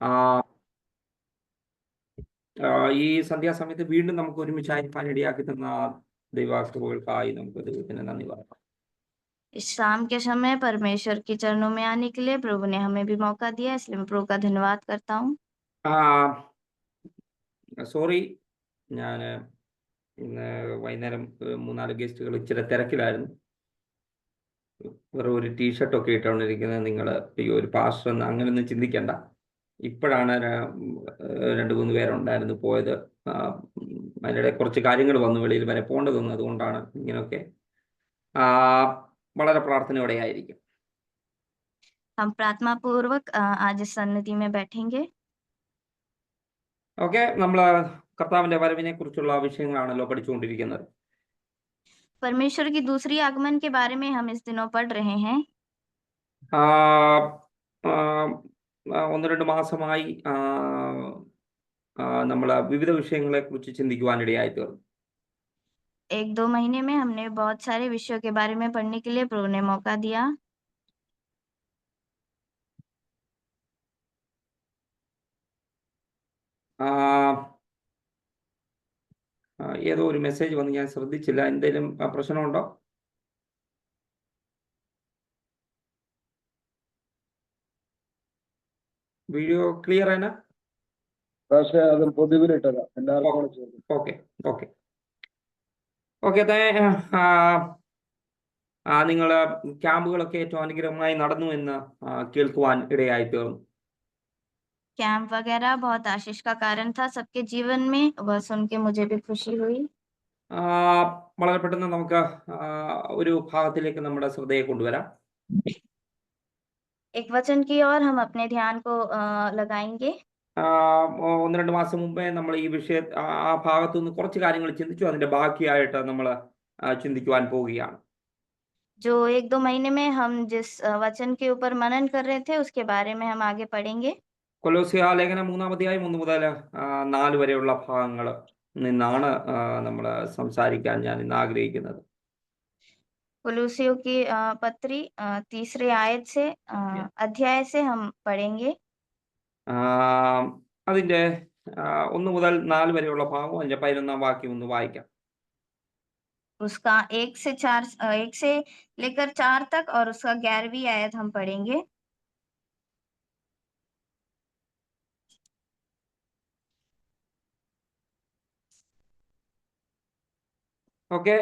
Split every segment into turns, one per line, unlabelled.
ആ, ഈ സന്ധ്യാസമയത്ത് വീണ്ടും നമുക്ക് ഒരുമിച്ചായിരിക്കാൻ ഇടയാക്കി തന്ന ദൈവാസ്തുകൾക്കായി നമുക്ക് ദൈവത്തിന് നന്ദി പറയാം.
इस शाम के समय परमेश्वर के चरणों में आने के लिए प्रभु ने हमें भी मौका दिया, इसलिए मैं प्रभु का धन्यवाद करता हूँ।
സോറി, ഞാൻ ഇന്ന് വൈകുന്നേരം 3-4 ഗസ്റ്റുകൾ ഇച്ചിരി തിരക്കിലായിരുന്നു. വെറും ഒരു ടീഷർട്ടൊക്കെ ഇട്ടുകൊണ്ടിരിക്കുന്നത് നിങ്ങൾ ഈ ഒരു പാസ്റ്റർ എന്ന് അങ്ങനെയൊന്നും ചിന്തിക്കേണ്ട. ഇപ്പോഴാണ് 2-3 പേരുണ്ടായിരുന്നു പോയത്. അതിനിടെ കുറച്ച് കാര്യങ്ങൾ വന്നു, വെളിയിൽ വരെ പോകേണ്ടത് വന്നു. അതുകൊണ്ടാണ് ഇങ്ങനെയൊക്കെ. വളരെ പ്രാർത്ഥനയോടെ ആയിരിക്കും.
हम प्रार्थना पूर्वक आज इस सन्निधि में बैठेंगे।
ഓക്കെ, നമ്മൾ കർത്താവിന്റെ വരവിനെ കുറിച്ചുള്ള വിഷയങ്ങളാണല്ലോ പഠിച്ചുകൊണ്ടിരിക്കുന്നത്.
परमेश्वर की दूसरी आगमन के बारे में हम इस दिनों पढ़ रहे हैं।
ഒന്ന് രണ്ട് മാസമായി നമ്മൾ വിവിധ വിഷയങ്ങളെ കുറിച്ച് ചിന്തിക്കുവാനിടയായി തീർന്നു.
1-2 महीने में हमने बहुत सारे विषयों के बारे में पढ़ने के लिए प्रभु ने मौका दिया।
ഏതോ ഒരു മെസ്സേജ് വന്ന് ഞാൻ ശ്രദ്ധിച്ചില്ല. എന്തെങ്കിലും പ്രശ്നമുണ്ടോ? വീഡിയോ ക്ലിയർ ആണ്? Okay okay okay. നിങ്ങൾ ക്യാമ്പുകളൊക്കെ ഏറ്റവും അനുഗ്രഹമായി നടന്നു എന്ന് കേൾക്കുവാൻ ഇടയായി തീർന്നു.
कैंप वगैरह बहुत आशीष का कारण था सबके जीवन में, वह सुन के मुझे भी खुशी हुई।
വളരെ പെട്ടെന്ന് നമുക്ക് ഒരു ഭാഗത്തിലേക്ക് നമ്മുടെ ശ്രദ്ധയെ കൊണ്ടുവരാം.
एक वचन की ओर हम अपने ध्यान को लगाएंगे।
1-2 മാസം മുമ്പേ നമ്മൾ ഈ ആ ഭാഗത്തു നിന്ന് കുറച്ച് കാര്യങ്ങൾ ചിന്തിച്ചു. അതിന്റെ ബാക്കിയായിട്ട് നമ്മൾ ചിന്തിക്കുവാൻ പോവുകയാണ്.
जो 1-2 महीने में हम जिस वचन के ऊपर मनन कर रहे थे उसके बारे में हम आगे पढ़ेंगे।
കൊലോസ്യ ലേഖനം 3-ാം അധ്യായം 1 മുതൽ 4 വരെയുള്ള ഭാഗങ്ങൾ നിന്നാണ് നമ്മൾ സംസാരിക്കാൻ ഞാൻ ഇന്ന് ആഗ്രഹിക്കുന്നത്.
कुलुसियों की पत्री 3रे आयत से अध्याय से हम पढ़ेंगे।
അതിന്റെ 1 മുതൽ 4 വരെയുള്ള ഭാഗം അതിന്റെ 11-ാം വാക്യം ഒന്ന് വായിക്കാം.
उसका 1 से लेकर 4 तक और उसका 11वीं आयत हम पढ़ेंगे।
ഓക്കെ,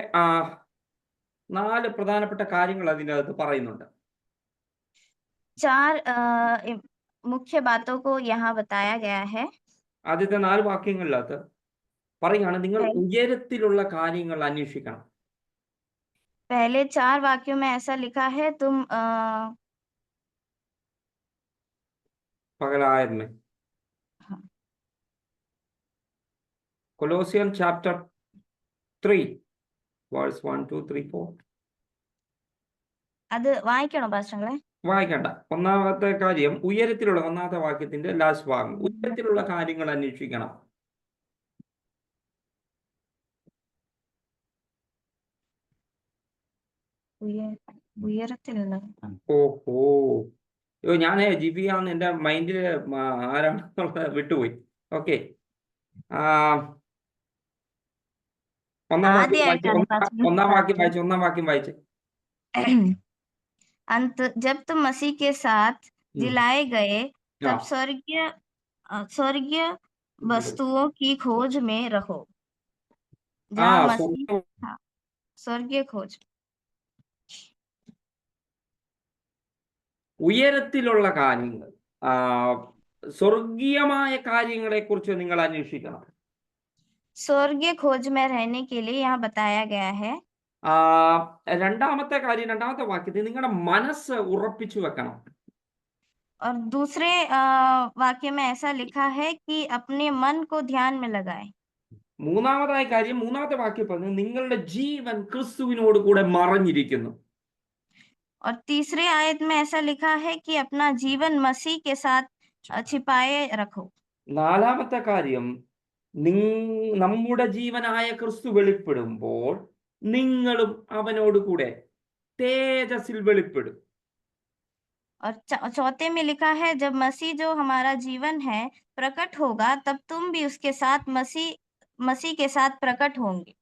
4 പ്രധാനപ്പെട്ട കാര്യങ്ങൾ അതിൻ്റെ അകത്ത് പറയുന്നുണ്ട്.
4 मुख्य बातों को यहाँ बताया गया है।
ആദ്യത്തെ 4 വാക്യങ്ങളിനകത്ത് പറയുകയാണ്, നിങ്ങൾ ഉയരത്തിലുള്ള കാര്യങ്ങൾ അന്വേഷിക്കണം.
पहले 4 वाक्यों में ऐसा लिखा है, तुम
पगलायत में Colossians chapter 3 verse 1, 2, 3, 4.
അത് വായിക്കണോ പാസ്റ്ററേ?
വായിക്കണ്ട. ഒന്നാമത്തെ കാര്യം ഉയരത്തിലുള്ള, ഒന്നാമത്തെ വാക്യത്തിന്റെ ലാസ്റ്റ് ഭാഗം, ഉയരത്തിലുള്ള കാര്യങ്ങൾ അന്വേഷിക്കണം.
ഉയരത്തിലുള്ള.
ഓഹോ, ഞാൻ ജിബിയാന്ന് എന്റെ മൈൻഡില് ആരാണെന്നുള്ളത് വിട്ടുപോയി. ഓക്കെ, ഒന്നാം വാക്യം വായിച്ച്.
अंत जब तुम मसीह के साथ जिलाए गए तब स्वर्गीय वस्तुओं की खोज में रहो, जहाँ मसीह था। स्वर्गीय खोज,
ഉയരത്തിലുള്ള കാര്യങ്ങൾ, സ്വർഗീയമായ കാര്യങ്ങളെ കുറിച്ച് നിങ്ങൾ അന്വേഷിക്കണം.
स्वर्गीय खोज में रहने के लिए यहाँ बताया गया है।
രണ്ടാമത്തെ കാര്യം, രണ്ടാമത്തെ വാക്യത്തിൽ നിങ്ങളുടെ മനസ്സ് ഉറപ്പിച്ചു വെക്കണം.
और दूसरे वाक्य में ऐसा लिखा है कि अपने मन को ध्यान में लगाए।
മൂന്നാമതായ കാര്യം, മൂന്നാമത്തെ വാക്യം പറഞ്ഞു, നിങ്ങളുടെ ജീവൻ ക്രിസ്തുവിനോട് കൂടെ മറഞ്ഞിരിക്കുന്നു.
और तीसरे आयत में ऐसा लिखा है कि अपना जीवन मसीह के साथ छिपाए रखो।
നാലാമത്തെ കാര്യം, നമ്മുടെ ജീവനായ ക്രിസ്തു വെളിപ്പെടുമ്പോൾ നിങ്ങളും അവനോട് കൂടെ തേജസ്സിൽ വെളിപ്പെടും.
और चौथे में लिखा है, जब मसीह जो हमारा जीवन है प्रकट होगा, तब तुम भी उसके साथ मसीह के साथ प्रकट होंगे।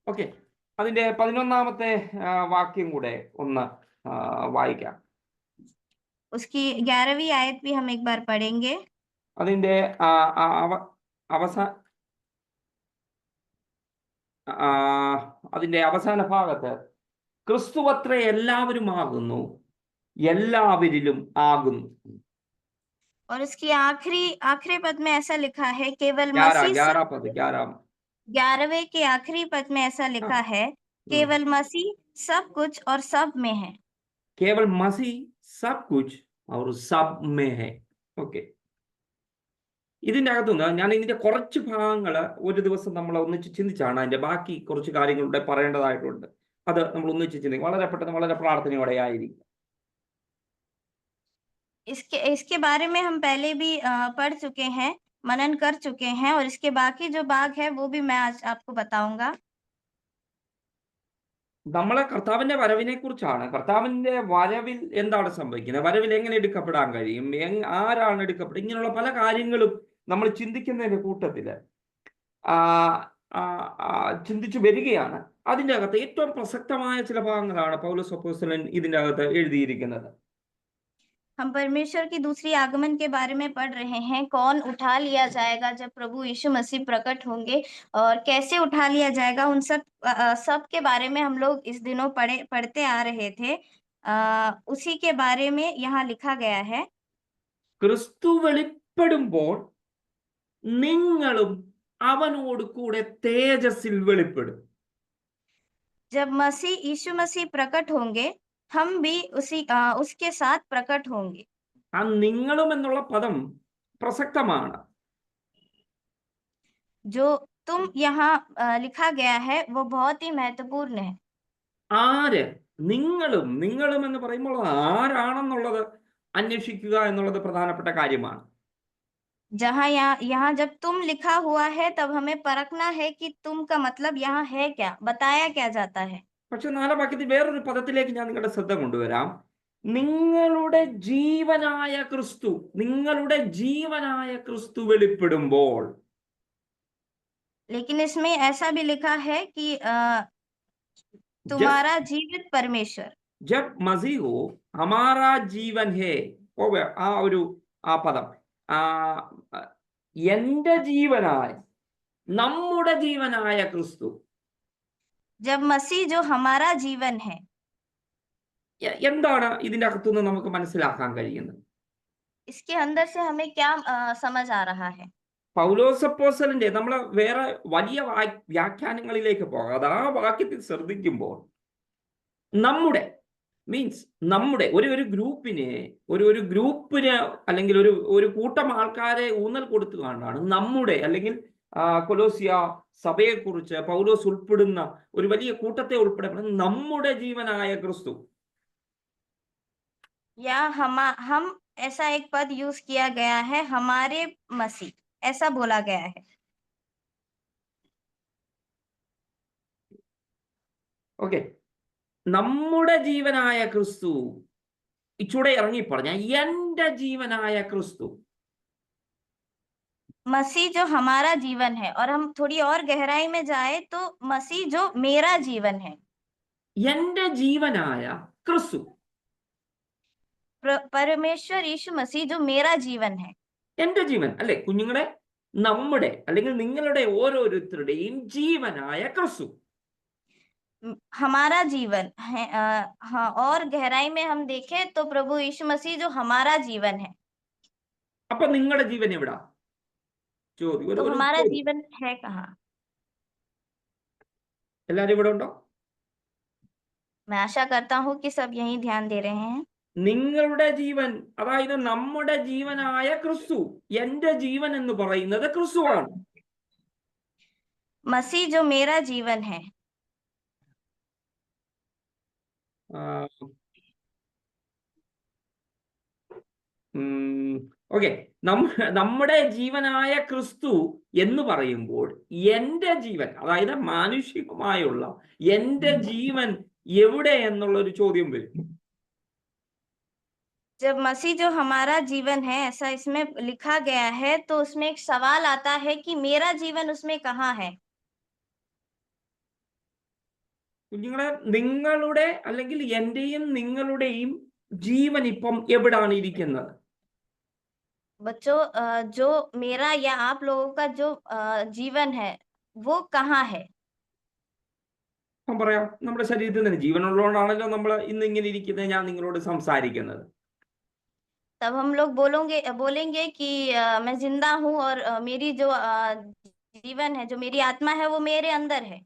ഓക്കെ, അതിന്റെ 11-ാമത്തെ വാക്യം കൂടെ ഒന്ന് വായിക്കാം.
उसकी 11वीं आयत भी हम एक बार पढ़ेंगे.
അതിന്റെ അതിന്റെ അവസാന ഭാഗത്ത് ക്രിസ്തുവത്രേ എല്ലാവരും ആകുന്നു, എല്ലാവരിലും ആകുന്നു.
और उसकी आखिरी पद में ऐसा लिखा है, केवल 11वें के आखिरी पद में ऐसा लिखा है, केवल मसीह सब कुछ और सब में है.
केवल मसीह सब कुछ और सब में है. ഓക്കെ, ഇതിൻ്റെ അകത്തുനിന്ന് ഞാൻ ഇതിന്റെ കുറച്ച് ഭാഗങ്ങൾ ഒരു ദിവസം നമ്മൾ ഒന്നിച്ച് ചിന്തിച്ചാണ്. അതിന്റെ ബാക്കി കുറച്ച് കാര്യങ്ങളുടെ പറയേണ്ടതായിട്ടുണ്ട്. അത് നമ്മൾ ഒന്നിച്ച് ചിന്തിക്കും. വളരെ പെട്ടെന്ന്, വളരെ പ്രാർത്ഥനയോടെ ആയിരിക്കും.
इसके बारे में हम पहले भी पढ़ चुके हैं, मनन कर चुके हैं, और इसके बाकी जो भाग है वो भी मैं आज आपको बताऊंगा.
നമ്മളെ കർത്താവിന്റെ വരവിനെ കുറിച്ചാണ്. കർത്താവിന്റെ വരവിൽ എന്താണ് സംഭവിക്കുന്നത്, വരവിൽ എങ്ങനെ എടുക്കപ്പെടാൻ കഴിയും, ആരാണ് എടുക്കപ്പെടുക, ഇങ്ങനെയുള്ള പല കാര്യങ്ങളും നമ്മൾ ചിന്തിക്കുന്നതിന്റെ കൂട്ടത്തില് ചിന്തിച്ചു വരികയാണ്. അതിൻ്റെ അകത്ത് ഏറ്റവും പ്രസക്തമായ ചില ഭാഗങ്ങളാണ് പൗലോസ് അപ്പോസ്തലൻ ഇതിൻ്റെ അകത്ത് എഴുതിയിരിക്കുന്നത്.
हम परमेश्वर की दूसरी आगमन के बारे में पढ़ रहे हैं. कौन उठा लिया जाएगा जब प्रभु यीशु मसीह प्रकट होंगे, और कैसे उठा लिया जाएगा, उन सब के बारे में हम लोग इस दिनों पढ़ते आ रहे थे. उसी के बारे में यहाँ लिखा गया है,
ക്രിസ്തു വെളിപ്പെടുമ്പോൾ നിങ്ങളും അവനോട് കൂടെ തേജസ്സിൽ വെളിപ്പെടും.
जब यीशु मसीह प्रकट होंगे, हम भी उसके साथ प्रकट होंगे.
ആ നിങ്ങളും എന്നുള്ള പദം പ്രസക്തമാണ്.
जो तुम यहाँ लिखा गया है वो बहुत ही महत्वपूर्ण है.
ആര്? നിങ്ങളും എന്ന് പറയുമ്പോൾ ആരാണെന്നുള്ളത് അന്വേഷിക്കുക എന്നുള്ളത് പ്രധാനപ്പെട്ട കാര്യമാണ്.
जहाँ यहाँ जब तुम लिखा हुआ है, तब हमें परखना है कि तुम का मतलब यहाँ है क्या, बताया क्या जाता है.
പക്ഷെ 4-ാം വാക്യത്തിൽ വേറൊരു പദത്തിലേക്ക് ഞാൻ നിങ്ങളുടെ ശ്രദ്ധ കൊണ്ടുവരാം. നിങ്ങളുടെ ജീവനായ ക്രിസ്തു വെളിപ്പെടുമ്പോൾ.
लेकिन इसमें ऐसा भी लिखा है कि तुम्हारा जीवित परमेश्वर.
जब मसीह हो हमारा जीवन है, ആ പദം എന്റെ ജീവനായ, നമ്മുടെ ജീവനായ ക്രിസ്തു.
जब मसीह जो हमारा जीवन है,
എന്താണ് ഇതിന്റെ അകത്തുനിന്ന് നമുക്ക് മനസ്സിലാക്കാൻ കഴിയുന്നത്?
इसके अंदर से हमें क्या समझ आ रहा है?
പൗലോസ് അപ്പോസ്തലന്റെ നമ്മൾ വേറെ വലിയ വ്യാഖ്യാനങ്ങളിലേക്ക് പോകാതെ ആ വാക്യത്തിൽ ശ്രദ്ധിക്കുമ്പോൾ നമ്മുടെ ഒരു ഗ്രൂപ്പിന് അല്ലെങ്കിൽ ഒരു കൂട്ടം ആൾക്കാരെ ഊന്നൽ കൊടുത്തുകൊണ്ടാണ് നമ്മുടെ, അല്ലെങ്കിൽ കൊലോസിയ സഭയെക്കുറിച്ച് പൗലോസ് ഉൾപ്പെടുന്ന ഒരു വലിയ കൂട്ടത്തെ ഉൾപ്പെടെ നമ്മുടെ ജീവനായ ക്രിസ്തു.
या हम ऐसा एक पद यूज किया गया है, हमारे मसीह, ऐसा बोला गया है.
ഓക്കെ, നമ്മുടെ ജീവനായ ക്രിസ്തു. ഇച്ചൂടെ ഇറങ്ങി പറഞ്ഞ എന്റെ ജീവനായ ക്രിസ്തു.
मसीह जो हमारा जीवन है, और हम थोड़ी और गहराई में जाए तो मसीह जो मेरा जीवन है.
എന്റെ ജീവനായ ക്രിസ്തു,
परमेश्वर यीशु मसीह जो मेरा जीवन है.
എന്റെ ജീവൻ അല്ലെ കുഞ്ഞുങ്ങളെ, നമ്മുടെ അല്ലെങ്കിൽ നിങ്ങളുടെ ഓരോരുത്തരുടെയും ജീവനായ ക്രിസ്തു.
हमारा जीवन है. हाँ, और गहराई में हम देखें तो प्रभु यीशु मसीह जो हमारा जीवन है.
അപ്പൊ നിങ്ങളുടെ ജീവൻ എവിടാ? ചോദ്യം.
तो हमारा जीवन है कहाँ?
എല്ലാരും ഇവിടെ ഉണ്ടോ?
मैं आशा करता हूँ कि सब यही ध्यान दे रहे हैं.
നിങ്ങളുടെ ജീവൻ, അതായത് നമ്മുടെ ജീവനായ ക്രിസ്തു. എന്റെ ജീവൻ എന്ന് പറയുന്നത് ക്രിസ്തുവാണ്.
मसीह जो मेरा जीवन है.
ഓക്കെ, നമ്മുടെ ജീവനായ ക്രിസ്തു എന്ന് പറയുമ്പോൾ എന്റെ ജീവൻ, അതായത് മാനുഷികമായുള്ള എന്റെ ജീവൻ എവിടെ എന്നുള്ള ഒരു ചോദ്യം വരും.
जब मसीह जो हमारा जीवन है ऐसा इसमें लिखा गया है, तो उसमें एक सवाल आता है कि मेरा जीवन उसमें कहाँ है?
കുഞ്ഞുങ്ങളെ, നിങ്ങളുടെ അല്ലെങ്കിൽ എന്റെയും നിങ്ങളുടെയും ജീവൻ ഇപ്പം എവിടാണ് ഇരിക്കുന്നത്?
बच्चों, जो मेरा या आप लोगों का जो जीवन है, वो कहाँ है?
ഞാൻ പറയാം, നമ്മുടെ ശരീരത്തിൽ തന്നെ ജീവനുള്ളതുകൊണ്ടാണല്ലോ നമ്മൾ ഇന്ന് ഇങ്ങനെ ഇരിക്കുന്നത്, ഞാൻ നിങ്ങളോട് സംസാരിക്കുന്നത്.
तब हम लोग बोलेंगे कि मैं जिंदा हूँ और मेरी जो जीवन है, जो मेरी आत्मा है, वो मेरे अंदर है।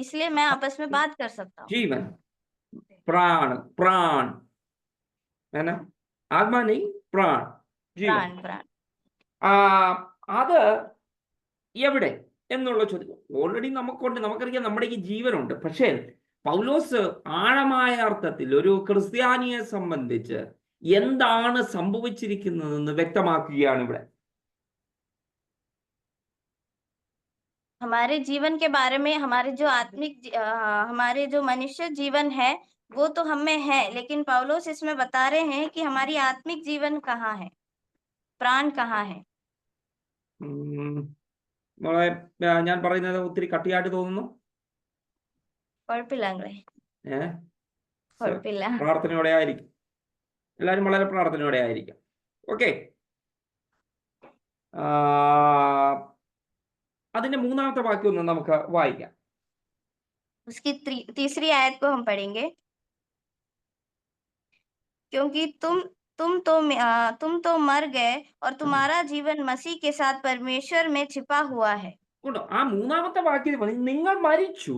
इसलिए मैं आपस में बात कर सकता हूँ।
ജീവൻ, പ്രാൺ, പ്രാൺ, है ना? आत्मा नहीं, प्राण, ജീവൻ.
प्राण प्राण
അത് എവിടെ എന്നുള്ള ചോദ്യം ഓൾറെഡി നമുക്കുണ്ട്. നമുക്കറിയാം നമ്മുടെ ഈ ജീവനുണ്ട്. പക്ഷേ പൗലോസ് ആഴമായ അർത്ഥത്തിൽ ഒരു ക്രിസ്ത്യാനിയെ സംബന്ധിച്ച് എന്താണ് സംഭവിച്ചിരിക്കുന്നതെന്ന് വ്യക്തമാക്കുകയാണ് ഇവിടെ.
हमारे जीवन के बारे में, हमारे जो मनुष्य जीवन है वो तो हम में है, लेकिन पौलुस इसमें बता रहे हैं कि हमारी आत्मिक जीवन कहाँ है, प्राण कहाँ है।
നമ്മളെ ഞാൻ പറയുന്നത് ഒത്തിരി കട്ടിയായിട്ട് തോന്നുന്നു.
കുഴപ്പമില്ല.
പ്രാർത്ഥനയോടെ ആയിരിക്കും. എല്ലാവരും വളരെ പ്രാർത്ഥനയോടെ ആയിരിക്കാം. ഓക്കെ. അതിന്റെ മൂന്നാമത്തെ വാക്യം ഒന്ന് നമുക്ക് വായിക്കാം.
उसकी तीसरी आयत को हम पढ़ेंगे। क्योंकि तुम तो मर गए और तुम्हारा जीवन मसीह के साथ परमेश्वर में छिपा हुआ है।
ആ മൂന്നാമത്തെ വാക്യത്തിൽ പറഞ്ഞു, നിങ്ങൾ മരിച്ചു,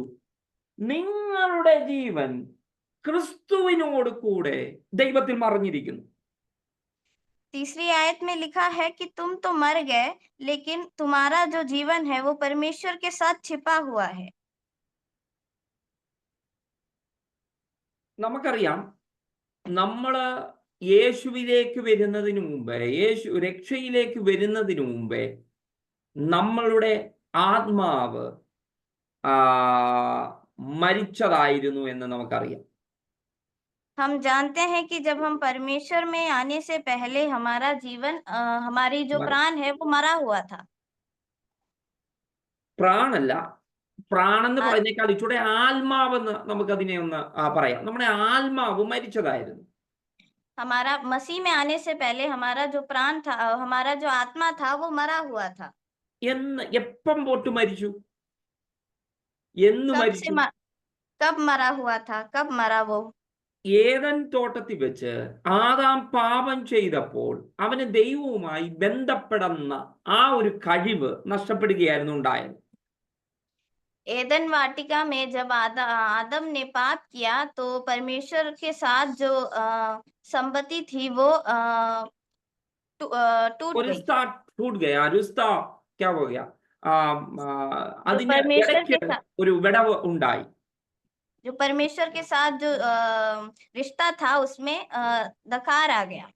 നിങ്ങളുടെ ജീവൻ ക്രിസ്തുവിനോട് കൂടെ ദൈവത്തിൽ മറഞ്ഞിരിക്കുന്നു.
तीसरी आयत में लिखा है कि तुम तो मर गए, लेकिन तुम्हारा जो जीवन है वो परमेश्वर के साथ छिपा हुआ है।
നമുക്കറിയാം, നമ്മള് യേശുവിലേക്ക് വരുന്നതിന് മുമ്പേ, രക്ഷയിലേക്ക് വരുന്നതിന് മുമ്പേ നമ്മളുടെ ആത്മാവ് മരിച്ചതായിരുന്നു എന്ന് നമുക്കറിയാം.
हम जानते हैं कि जब हम परमेश्वर में आने से पहले हमारा जीवन, हमारी जो प्राण है वो मरा हुआ था।
പ്രാണല്ല, പ്രാണെന്ന് പറയുന്നേക്കാൾ ഇച്ചൂടെ ആത്മാവെന്ന് നമുക്കതിനെ ഒന്ന് പറയാം. നമ്മുടെ ആത്മാവ് മരിച്ചതായിരുന്നു.
हमारा मसीह में आने से पहले हमारा जो प्राण था, हमारा जो आत्मा था वो मरा हुआ था।
എപ്പം തൊട്ട് മരിച്ചു? എന്ന് മരിച്ചു?
कब मरा हुआ था? कब मरा वो?
ഏദൻ തോട്ടത്തിൽ വെച്ച് ആദാം പാപം ചെയ്തപ്പോൾ അവന് ദൈവവുമായി ബന്ധപ്പെടുന്ന ആ ഒരു കഴിവ് നഷ്ടപ്പെടുകയായിരുന്നു ഉണ്ടായത്.
एदन वाटिका में जब आदम ने पाप किया तो परमेश्वर के साथ जो संपत्ति थी वो टूट गई।
रिश्ता टूट गया, रिश्ता क्या हो गया? അതിന് ഇടയ്ക്ക് ഒരു വിടവ് ഉണ്ടായി.
जो परमेश्वर के साथ जो रिश्ता था उसमें दरार आ गया।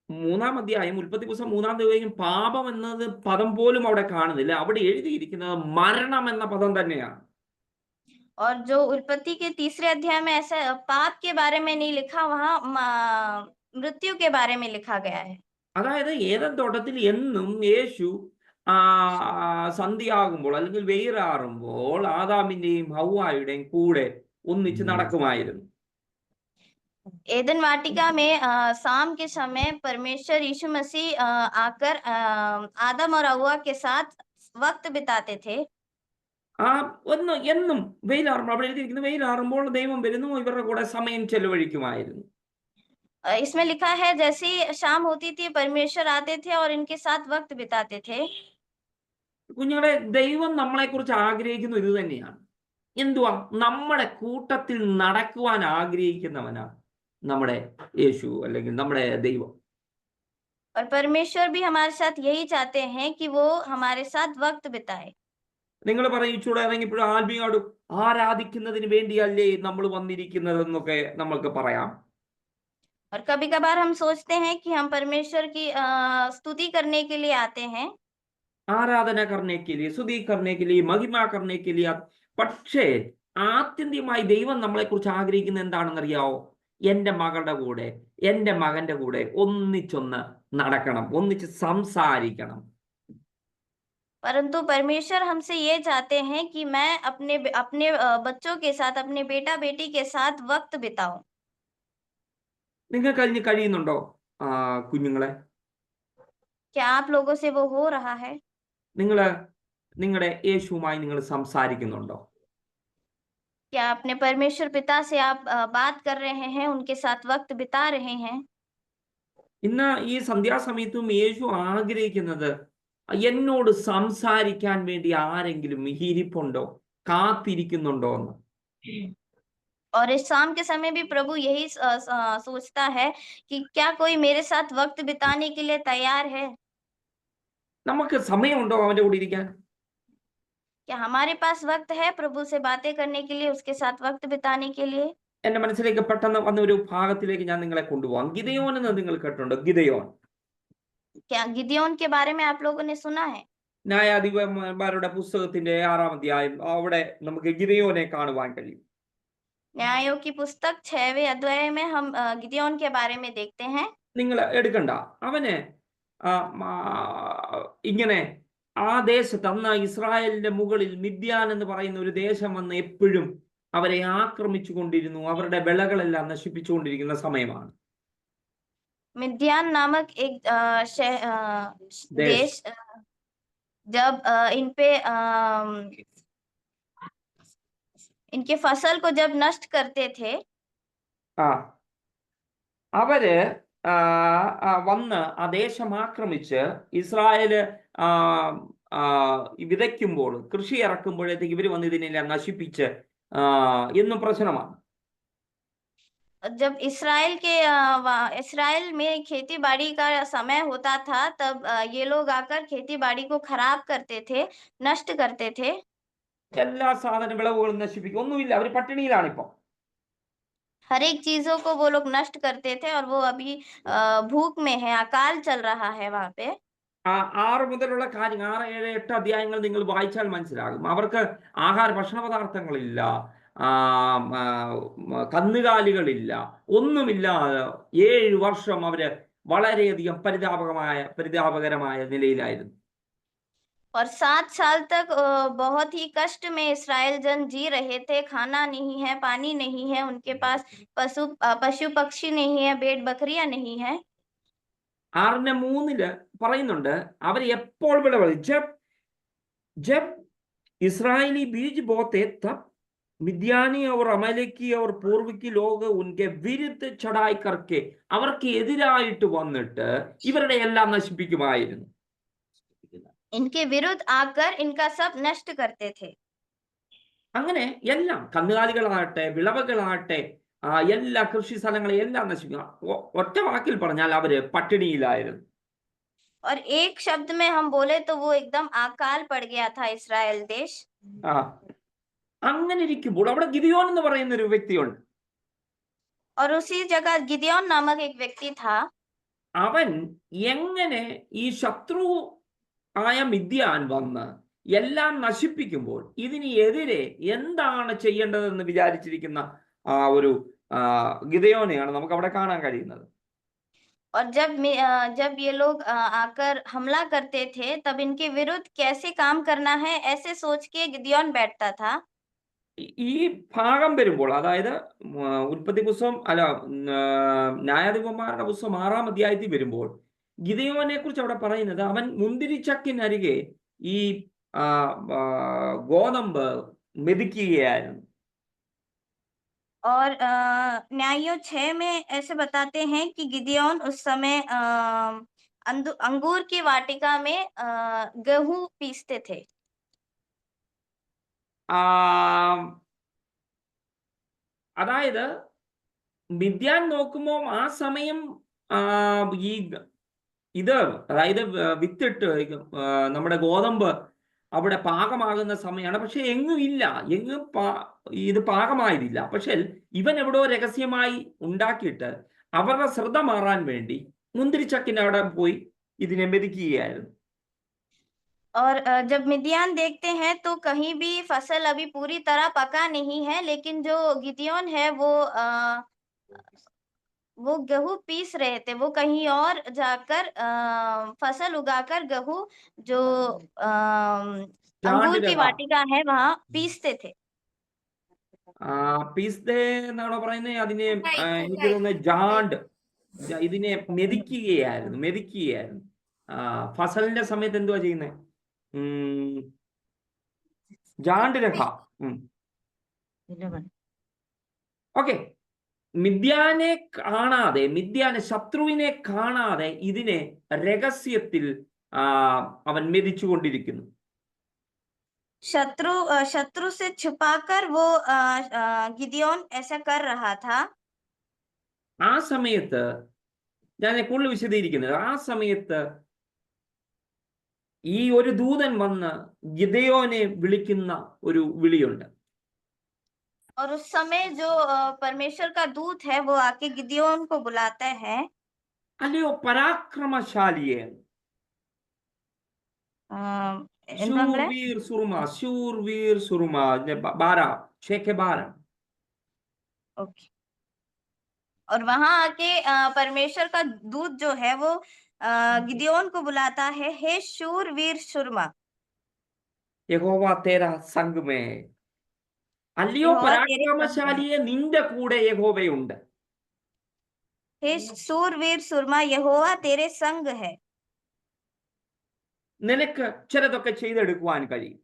മൂന്നാം അധ്യായം, ഉൽപ്പത്തി പുസ്തകം 3-ാം അധ്യായം പാപം എന്നത് പദം പോലും അവിടെ കാണുന്നില്ല. അവിടെ എഴുതിയിരിക്കുന്നത് മരണം എന്ന പദം തന്നെയാണ്.
और जो उत्पत्ति के तीसरे अध्याय में ऐसा पाप के बारे में नहीं लिखा, वहां मृत्यु के बारे में लिखा गया है।
അതായത് ഏദൻ തോട്ടത്തിൽ എന്നും യേശു സന്ധ്യയാകുമ്പോൾ അല്ലെങ്കിൽ വെയിലാറുമ്പോൾ ആദാമിന്റെയും ഹവ്വായുടെയും കൂടെ ഒന്നിച്ച് നടക്കുമായിരുന്നു.
एदन वाटिका में शाम के समय परमेश्वर यीशु मसीह आकर आदम और हव्वा के साथ वक्त बिताते थे।
എന്നും വെയിലാറുമ്പോൾ, അവിടെ എഴുതിയിരിക്കുന്ന വെയിലാറുമ്പോൾ ദൈവം വരുന്നു, ഇവരുടെ കൂടെ സമയം ചെലവഴിക്കുമായിരുന്നു.
इसमें लिखा है जैसे शाम होती थी परमेश्वर आते थे और इनके साथ वक्त बिताते थे।
കുഞ്ഞുങ്ങളെ, ദൈവം നമ്മളെ കുറിച്ച് ആഗ്രഹിക്കുന്നു ഇത് തന്നെയാണ്. എന്തുവാ? നമ്മുടെ കൂട്ടത്തിൽ നടക്കുവാൻ ആഗ്രഹിക്കുന്നവനാ നമ്മുടെ യേശു അല്ലെങ്കിൽ നമ്മുടെ ദൈവം.
और परमेश्वर भी हमारे साथ यही चाहते हैं कि वो हमारे साथ वक्त बिताए।
നിങ്ങൾ പറയും, ചൂടെ ഇറങ്ങിയപ്പോഴും ആത്മീയോട് ആരാധിക്കുന്നതിന് വേണ്ടിയല്ലേ നമ്മൾ വന്നിരിക്കുന്നതെന്നൊക്കെ നമ്മൾക്ക് പറയാം.
और कभी कभार हम सोचते हैं कि हम परमेश्वर की स्तुति करने के लिए आते हैं,
ആരാധന करने के लिए, സ്തുതി करने के लिए, महिमा करने के लिए. പക്ഷേ ആത്യന്തികമായി ദൈവം നമ്മളെ കുറിച്ച് ആഗ്രഹിക്കുന്നത് എന്താണെന്നറിയാവോ? എൻ്റെ മകളുടെ കൂടെ എൻ്റെ മകന്റെ കൂടെ ഒന്നിച്ചൊന്ന് നടക്കണം, ഒന്നിച്ച് സംസാരിക്കണം.
परंतु परमेश्वर हमसे ये चाहते हैं कि मैं अपने अपने बच्चों के साथ, अपने बेटा बेटी के साथ वक्त बिताऊं।
നിങ്ങൾക്ക് അതിന് കഴിയുന്നുണ്ടോ കുഞ്ഞുങ്ങളെ?
क्या आप लोगों से वो हो रहा है?
നിങ്ങൾ നിങ്ങളുടെ യേശുവുമായി നിങ്ങൾ സംസാരിക്കുന്നുണ്ടോ?
क्या अपने परमेश्वर पिता से आप बात कर रहे हैं, उनके साथ वक्त बिता रहे हैं?
ഇന്ന് ഈ സന്ധ്യാസമയത്തും യേശു ആഗ്രഹിക്കുന്നത് എന്നോട് സംസാരിക്കാൻ വേണ്ടി ആരെങ്കിലും ഇരിപ്പുണ്ടോ, കാത്തിരിക്കുന്നുണ്ടോ എന്ന്.
और इस शाम के समय भी प्रभु यही सोचता है कि क्या कोई मेरे साथ वक्त बिताने के लिए तैयार है?
നമുക്ക് സമയമുണ്ടോ അവന്റെ കൂടെ ഇരിക്കാൻ?
क्या हमारे पास वक्त है प्रभु से बातें करने के लिए, उसके साथ वक्त बिताने के लिए?
എന്റെ മനസ്സിലേക്ക് പെട്ടെന്ന് വന്ന ഒരു ഭാഗത്തിലേക്ക് ഞാൻ നിങ്ങളെ കൊണ്ടുപോകാം. ഗിദെയോൻ എന്ന് നിങ്ങൾ കേട്ടിട്ടുണ്ടോ? ഗിദെയോൻ
क्या गिदियोन के बारे में आप लोगों ने सुना है?
ന്യായാധിപന്മാരുടെ പുസ്തകത്തിന്റെ 6-ാം അധ്യായം, അവിടെ നമുക്ക് ഗിദെയോനെ കാണുവാൻ കഴിയും.
न्यायों की पुस्तक 6वें अध्याय में हम गिदियोन के बारे में देखते हैं।
നിങ്ങൾ എടുക്കണ്ട, അവന് ഇങ്ങനെ ആ ദേശത്ത് അന്ന് ഇസ്രായേലിന്റെ മുകളിൽ മിദ്യാൻ എന്ന് പറയുന്ന ഒരു ദേശം വന്ന് എപ്പോഴും അവരെ ആക്രമിച്ചു കൊണ്ടിരുന്നു, അവരുടെ വിളകളെല്ലാം നശിപ്പിച്ചുകൊണ്ടിരിക്കുന്ന സമയമാണ്.
मिद्यान नामक एक देश जब इन पे इनके फसल को जब नष्ट करते थे,
അവര് വന്ന് ആ ദേശം ആക്രമിച്ച് ഇസ്രായേല് വിതയ്ക്കുമ്പോൾ, കൃഷി ഇറക്കുമ്പോഴത്തേക്ക് ഇവർ വന്ന് ഇതിനെല്ലാം നശിപ്പിച്ച് എന്നും പ്രശ്നമാണ്.
जब इसराइल में खेती बाड़ी का समय होता था, तब ये लोग आकर खेती बाड़ी को खराब करते थे, नष्ट करते थे।
എല്ലാ സാധന വിളവുകളും നശിപ്പിക്കും, ഒന്നുമില്ല, അവർ പട്ടിണിയിലാണ് ഇപ്പൊ.
हर एक चीजों को वो लोग नष्ट करते थे और वो अभी भूख में है, अकाल चल रहा है वहां पे।
6 മുതലുള്ള കാര്യങ്ങൾ, 6, 7, 8 അധ്യായങ്ങൾ നിങ്ങൾ വായിച്ചാൽ മനസ്സിലാകും. അവർക്ക് ഭക്ഷണ പദാർത്ഥങ്ങളില്ല, കന്നുകാലികളില്ല, ഒന്നുമില്ലാതെ 7 വർഷം അവര് വളരെയധികം പരിതാപകരമായ നിലയിലായിരുന്നു.
और 7 साल तक बहुत ही कष्ट में इस्राएल जन जी रहे थे। खाना नहीं है, पानी नहीं है, उनके पास पशु पक्षी नहीं है, भेड़ बकरियां नहीं है।
6:3 പറയുന്നുണ്ട് അവർ എപ്പോൾ വിളവെടുത്തു, जब इस्राएली बीज बोते तब मिद्यानी और अमलेकी और पूर्वी लोग उनके विरुद्ध चढ़ाई करके അവർക്ക് എതിരായിട്ട് വന്നിട്ട് ഇവരുടെ എല്ലാം നശിപ്പിക്കുമായിരുന്നു.
इनके विरुद्ध आकर इनका सब नष्ट करते थे।
അങ്ങനെ എല്ലാം, കന്നുകാലികളാകട്ടെ വിളവുകളാകട്ടെ എല്ലാ കൃഷി സ്ഥലങ്ങളെ എല്ലാം നശിപ്പിക്കുക. ഒറ്റ വാക്കിൽ പറഞ്ഞാൽ അവര് പട്ടിണിയിലായിരുന്നു.
और एक शब्द में हम बोले तो वो एकदम अकाल पड़ गया था इस्राएल देश।
അങ്ങനെ ഇരിക്കുമ്പോൾ അവിടെ ഗിദിയോൻ എന്ന് പറയുന്ന ഒരു വ്യക്തിയുണ്ട്.
और उसी जगह गिदियोन नामक एक व्यक्ति था।
അവൻ എങ്ങനെ ഈ ശത്രു ആയ മിദ്യാൻ വന്ന് എല്ലാം നശിപ്പിക്കുമ്പോൾ ഇതിന് എതിരെ എന്താണ് ചെയ്യേണ്ടതെന്ന് വിചാരിച്ചിരിക്കുന്ന ഒരു ഗിദെയോനെയാണ് നമുക്ക് അവിടെ കാണാൻ കഴിയുന്നത്.
और जब ये लोग आकर हमला करते थे, तब इनके विरुद्ध कैसे काम करना है, ऐसे सोच के गिदियोन बैठता था।
ഈ ഭാഗം വരുമ്പോൾ, അതായത് ഉൽപ്പത്തി പുസ്തകം ന്യായാധിപന്മാരുടെ പുസ്തകം 6-ാം അധ്യായത്തിൽ വരുമ്പോൾ ഗിദെയോനെ കുറിച്ച് അവിടെ പറയുന്നത് അവൻ മുന്തിരിച്ചക്കിനരികെ ഈ ഗോതമ്പ് മെതിക്കുകയായിരുന്നു.
और न्यायों 6 में ऐसे बताते हैं कि गिदियोन उस समय अंगूर की वाटिका में गेहूं पीसते थे।
അതായത് മിദ്യാൻ നോക്കുമ്പോൾ ആ സമയം അതായത് വിത്തിട്ട് നമ്മുടെ ഗോതമ്പ് അവിടെ പാകമാകുന്ന സമയമാണ്. പക്ഷെ എങ്ങും ഇല്ല, ഇത് പാകമായതില്ല. പക്ഷെ ഇവൻ എവിടോ രഹസ്യമായി ഉണ്ടാക്കിയിട്ട് അവരുടെ ശ്രദ്ധ മാറാൻ വേണ്ടി മുന്തിരിച്ചക്കിന്റെ അവിടെ പോയി ഇതിനെ മെതിക്കുകയായിരുന്നു.
और जब मिद्यान देखते हैं तो कहीं भी फसल अभी पूरी तरह पका नहीं है, लेकिन जो गिदियोन है वो वो गेहूँ पीस रहे थे, वो कहीं और जाकर फसल उगाकर गेहूँ जो अंगूर की
ജാണ്ടിരക
वाटिका है वहाँ पीसते थे।
പീസ്തേ എന്നാണോ പറയുന്നത് അതിനെ?
कुटाई
എനിക്ക്
कुटाई
തോന്നുന്നത്
कुटाई
ഇതിനെ മെതിക്കുകയായിരുന്നു. ഫസലിന്റെ സമയത്ത് എന്തുവാ ചെയ്യുന്നത്? ജാണ്ടിരക. ഓക്കെ. ശത്രുവിനെ കാണാതെ ഇതിനെ രഹസ്യത്തിൽ അവൻ മെതിച്ചുകൊണ്ടിരിക്കുന്നു.
शत्रु से छुपाकर वो गिदियोन ऐसा कर रहा था।
ആ സമയത്ത് ഞാൻ കൂടുതൽ വിശദീകരിക്കുന്നത്, ആ സമയത്ത് ഈ ഒരു ദൂതൻ വന്ന് ഗിദെയോനെ വിളിക്കുന്ന ഒരു വിളിയുണ്ട്.
और उस समय जो परमेश्वर का दूत है वो आके गिदियोन को बुलाता है।
അല്ലയോ പരാക്രമശാലിയെ,
in Bangla
ശൂർവീർ സുറുമ ബാര ഷേഖെ ബാര.
ओके। और वहां आके परमेश्वर का दूत जो है वो गिदियोन को बुलाता है, हे शूरवीर सुरमा।
യഹോവ തേരാ സംഘമേ, അല്ലയോ
यहोवा तेरे संग है।
പരാക്രമശാലിയെ, നിന്റെ കൂടെ യഹോവയുണ്ട്.
हे शूरवीर सुरमा, यहोवा तेरे संग है।
നിനക്ക് ചിലതൊക്കെ ചെയ്തെടുക്കുവാൻ കഴിയും.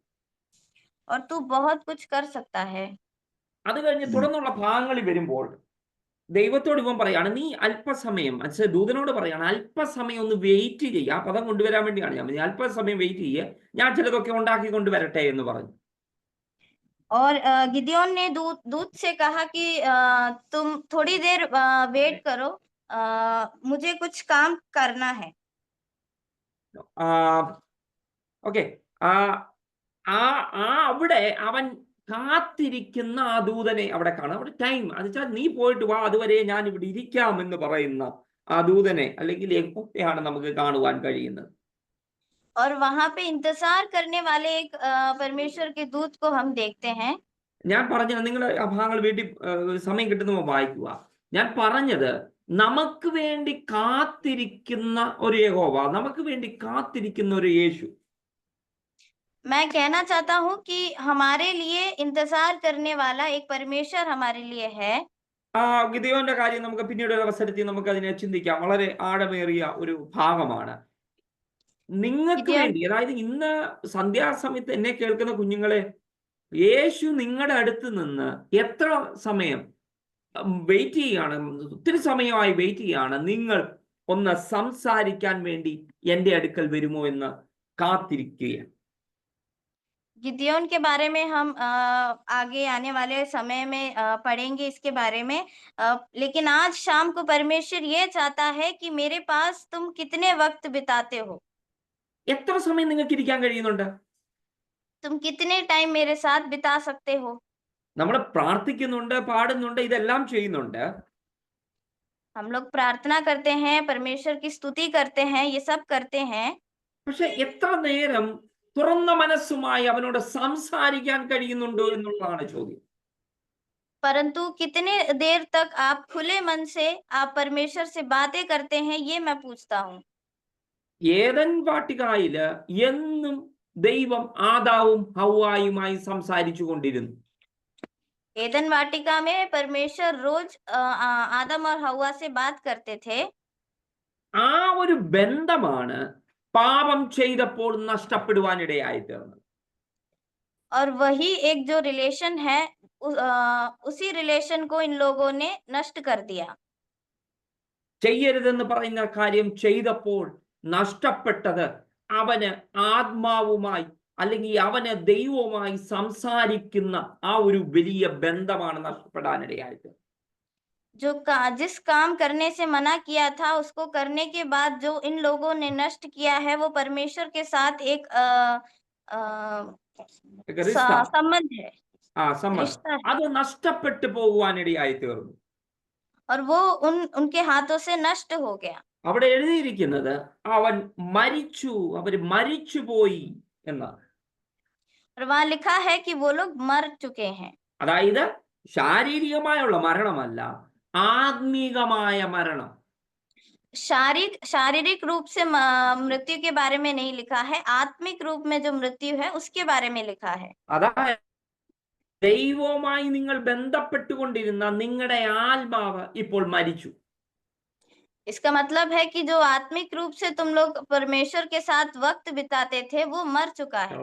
और तू बहुत कुछ कर सकता है।
അത് കഴിഞ്ഞ് തുടർന്നുള്ള ഭാഗങ്ങളിൽ വരുമ്പോൾ ദൈവത്തോട് ഇവൻ പറയാണ്, നീ അല്പസമയം, ദൂതനോട് പറയാണ്, അല്പസമയം ഒന്ന് വെയിറ്റ് ചെയ്യുക. ആ പദം കൊണ്ടുവരാൻ വേണ്ടിയാണ് ഞാൻ പറഞ്ഞത്. അല്പസമയം വെയിറ്റ് ചെയ്യുക, ഞാൻ ചിലതൊക്കെ ഉണ്ടാക്കി കൊണ്ടുവരട്ടെ എന്ന് പറഞ്ഞു.
और गिदियोन ने दूत से कहा कि तुम थोड़ी देर वेट करो, मुझे कुछ काम करना है।
ഓക്കെ. അവിടെ അവൻ കാത്തിരിക്കുന്ന ആ ദൂതനെ അവിടെ കാണാം. അവിടെ ടൈം അത് വെച്ചാൽ നീ പോയിട്ട് വാ, അതുവരെ ഞാൻ ഇവിടെ ഇരിക്കാം എന്ന് പറയുന്ന ആ ദൂതനെ അല്ലെങ്കിൽ യഹോവയാണ് നമുക്ക് കാണുവാൻ കഴിയുന്നത്.
और वहां पे इंतजार करने वाले एक परमेश्वर के दूत को हम देखते हैं।
ഞാൻ പറഞ്ഞത്, നിങ്ങൾ ആ ഭാഗങ്ങൾ വീട്ടിൽ സമയം കിട്ടുമ്പോൾ വായിക്കുക. ഞാൻ പറഞ്ഞത്, നമുക്ക് വേണ്ടി കാത്തിരിക്കുന്ന ഒരു യഹോവ, നമുക്ക് വേണ്ടി കാത്തിരിക്കുന്ന ഒരു യേശു.
मैं कहना चाहता हूँ कि हमारे लिए इंतजार करने वाला एक परमेश्वर हमारे लिए है।
ഗിദെയോന്റെ കാര്യം നമുക്ക് പിന്നീട് ഒരു അവസരത്തിൽ നമുക്ക് അതിനെ ചിന്തിക്കാം. വളരെ ആഴമേറിയ ഒരു ഭാഗമാണ്. നിങ്ങൾക്ക്
गिदियोन
വേണ്ടി, അതായത് ഇന്ന് സന്ധ്യാസമയത്ത് എന്നെ കേൾക്കുന്ന കുഞ്ഞുങ്ങളെ, യേശു നിങ്ങളുടെ അടുത്ത് നിന്ന് എത്ര സമയം വെയിറ്റ് ചെയ്യാണ്? ഒത്തിരി സമയമായി വെയിറ്റ് ചെയ്യാണ്. നിങ്ങൾ ഒന്ന് സംസാരിക്കാൻ വേണ്ടി എൻ്റെ അടുക്കൽ വരുമോ എന്ന് കാത്തിരിക്കുകയാണ്.
गिदियोन के बारे में हम आगे आने वाले समय में पढ़ेंगे इसके बारे में। लेकिन आज शाम को परमेश्वर ये चाहता है कि मेरे पास तुम कितने वक्त बिताते हो,
എത്ര സമയം നിങ്ങൾക്ക് ഇരിക്കാൻ കഴിയുന്നുണ്ട്?
तुम कितने टाइम मेरे साथ बिता सकते हो।
നമ്മൾ പ്രാർത്ഥിക്കുന്നുണ്ട്, പാടുന്നുണ്ട്, ഇതെല്ലാം ചെയ്യുന്നുണ്ട്.
हम लोग प्रार्थना करते हैं, परमेश्वर की स्तुति करते हैं, ये सब करते हैं।
പക്ഷെ എത്ര നേരം തുറന്ന മനസ്സുമായി അവനോട് സംസാരിക്കാൻ കഴിയുന്നുണ്ടോ എന്നുള്ളതാണ് ചോദ്യം.
परंतु कितने देर तक आप खुले मन से आप परमेश्वर से बातें करते हैं, ये मैं पूछता हूँ।
ഏദൻ വാട്ടികയില് എന്നും ദൈവം ആദാവും ഹവ്വായുമായി സംസാരിച്ചു കൊണ്ടിരുന്നു.
एदन वाटिका में परमेश्वर रोज आदम और हवा से बात करते थे।
ആ ഒരു ബന്ധമാണ് പാപം ചെയ്തപ്പോൾ നഷ്ടപ്പെടുവാനിടയായി തീർന്നത്.
और वही एक जो रिलेशन है, उसी रिलेशन को इन लोगों ने नष्ट कर दिया।
ചെയ്യരുതെന്ന് പറയുന്ന കാര്യം ചെയ്തപ്പോൾ നഷ്ടപ്പെട്ടത് അവന് ആത്മാവുമായി അല്ലെങ്കിൽ അവന് ദൈവവുമായി സംസാരിക്കുന്ന ആ ഒരു വലിയ ബന്ധമാണ് നഷ്ടപ്പെടാനിടയായത്.
जिस काम करने से मना किया था उसको करने के बाद जो इन लोगों ने नष्ट किया है, वो परमेश्वर के साथ एक संबंध है,
സമ്മതം,
रिश्ता है।
അത് നഷ്ടപ്പെട്ടു പോകുവാനിടയായി തീർന്നു.
और वो उनके हाथों से नष्ट हो गया।
അവിടെ എഴുതിയിരിക്കുന്നത് അവൻ മരിച്ചു, അവര് മരിച്ചുപോയി എന്നാണ്.
और वहां लिखा है कि वो लोग मर चुके हैं।
അതായത് ശാരീരികമായുള്ള മരണമല്ല, ആത്മീകമായ മരണം.
शारीरिक रूप से मृत्यु के बारे में नहीं लिखा है, आत्मिक रूप में जो मृत्यु है उसके बारे में लिखा है।
അതായത് ദൈവവുമായി നിങ്ങൾ ബന്ധപ്പെട്ടുകൊണ്ടിരുന്ന നിങ്ങളുടെ ആത്മാവ് ഇപ്പോൾ മരിച്ചു.
इसका मतलब है कि जो आत्मिक रूप से तुम लोग परमेश्वर के साथ वक्त बिताते थे वो मर चुका है।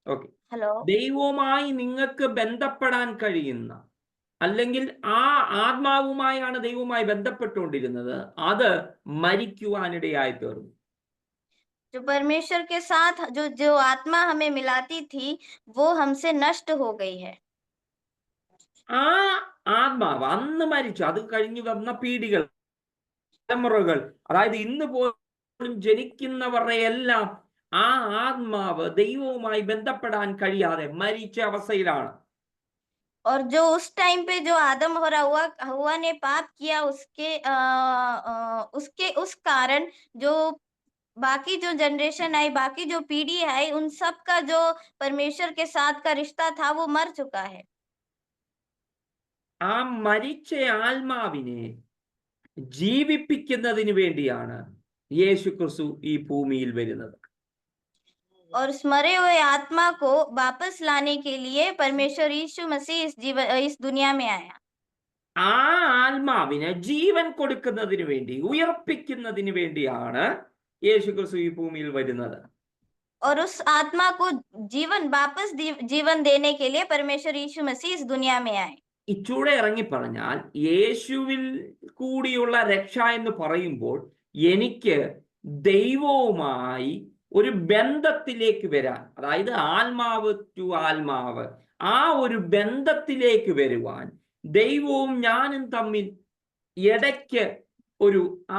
Okay,
hello.
ദൈവവുമായി നിങ്ങൾക്ക് ബന്ധപ്പെടാൻ കഴിയുന്ന, അല്ലെങ്കിൽ ആ ആത്മാവുമായാണ് ദൈവവുമായി ബന്ധപ്പെട്ടുകൊണ്ടിരുന്നത്, അത് മരിക്കുവാനിടയായി തീർന്നു.
जो परमेश्वर के साथ जो आत्मा हमें मिलाती थी वो हमसे नष्ट हो गई है।
ആ ആത്മാവ് അന്ന് മരിച്ചു. അത് കഴിഞ്ഞു വന്ന പീഡികൾ, തലമുറകൾ, അതായത് ഇന്ന് പോലും ജനിക്കുന്നവരുടെ എല്ലാം ആ ആത്മാവ് ദൈവവുമായി ബന്ധപ്പെടാൻ കഴിയാതെ മരിച്ച അവസ്ഥയിലാണ്.
और जो उस टाइम पे जो आदम और हवा ने पाप किया उसके उस कारण जो बाकी जो जनरेशन आई, बाकी जो पीढ़ी आई, उन सब का जो परमेश्वर के साथ का रिश्ता था वो मर चुका है।
ആ മരിച്ച ആത്മാവിനെ ജീവിപ്പിക്കുന്നതിന് വേണ്ടിയാണ് യേശു ക്രിസ്തു ഈ ഭൂമിയിൽ വരുന്നത്.
और उस मरे हुए आत्मा को वापस लाने के लिए परमेश्वर यीशु मसीह इस दुनिया में आया।
ആ ആത്മാവിന് ജീവൻ കൊടുക്കുന്നതിന് വേണ്ടി, ഉയർപ്പിക്കുന്നതിന് വേണ്ടിയാണ് യേശു ക്രിസ്തു ഈ ഭൂമിയിൽ വരുന്നത്.
और उस आत्मा को वापस जीवन देने के लिए परमेश्वर यीशु मसीह इस दुनिया में आए।
ഇച്ചൂടെ ഇറങ്ങി പറഞ്ഞാൽ, യേശുവിൽ കൂടിയുള്ള രക്ഷ എന്ന് പറയുമ്പോൾ എനിക്ക് ദൈവവുമായി ഒരു ബന്ധത്തിലേക്ക് വരാൻ, അതായത് ആത്മാവ് ടു ആത്മാവ്, ആ ഒരു ബന്ധത്തിലേക്ക് വരുവാൻ ദൈവവും ഞാനും തമ്മിൽ ഇടയ്ക്ക്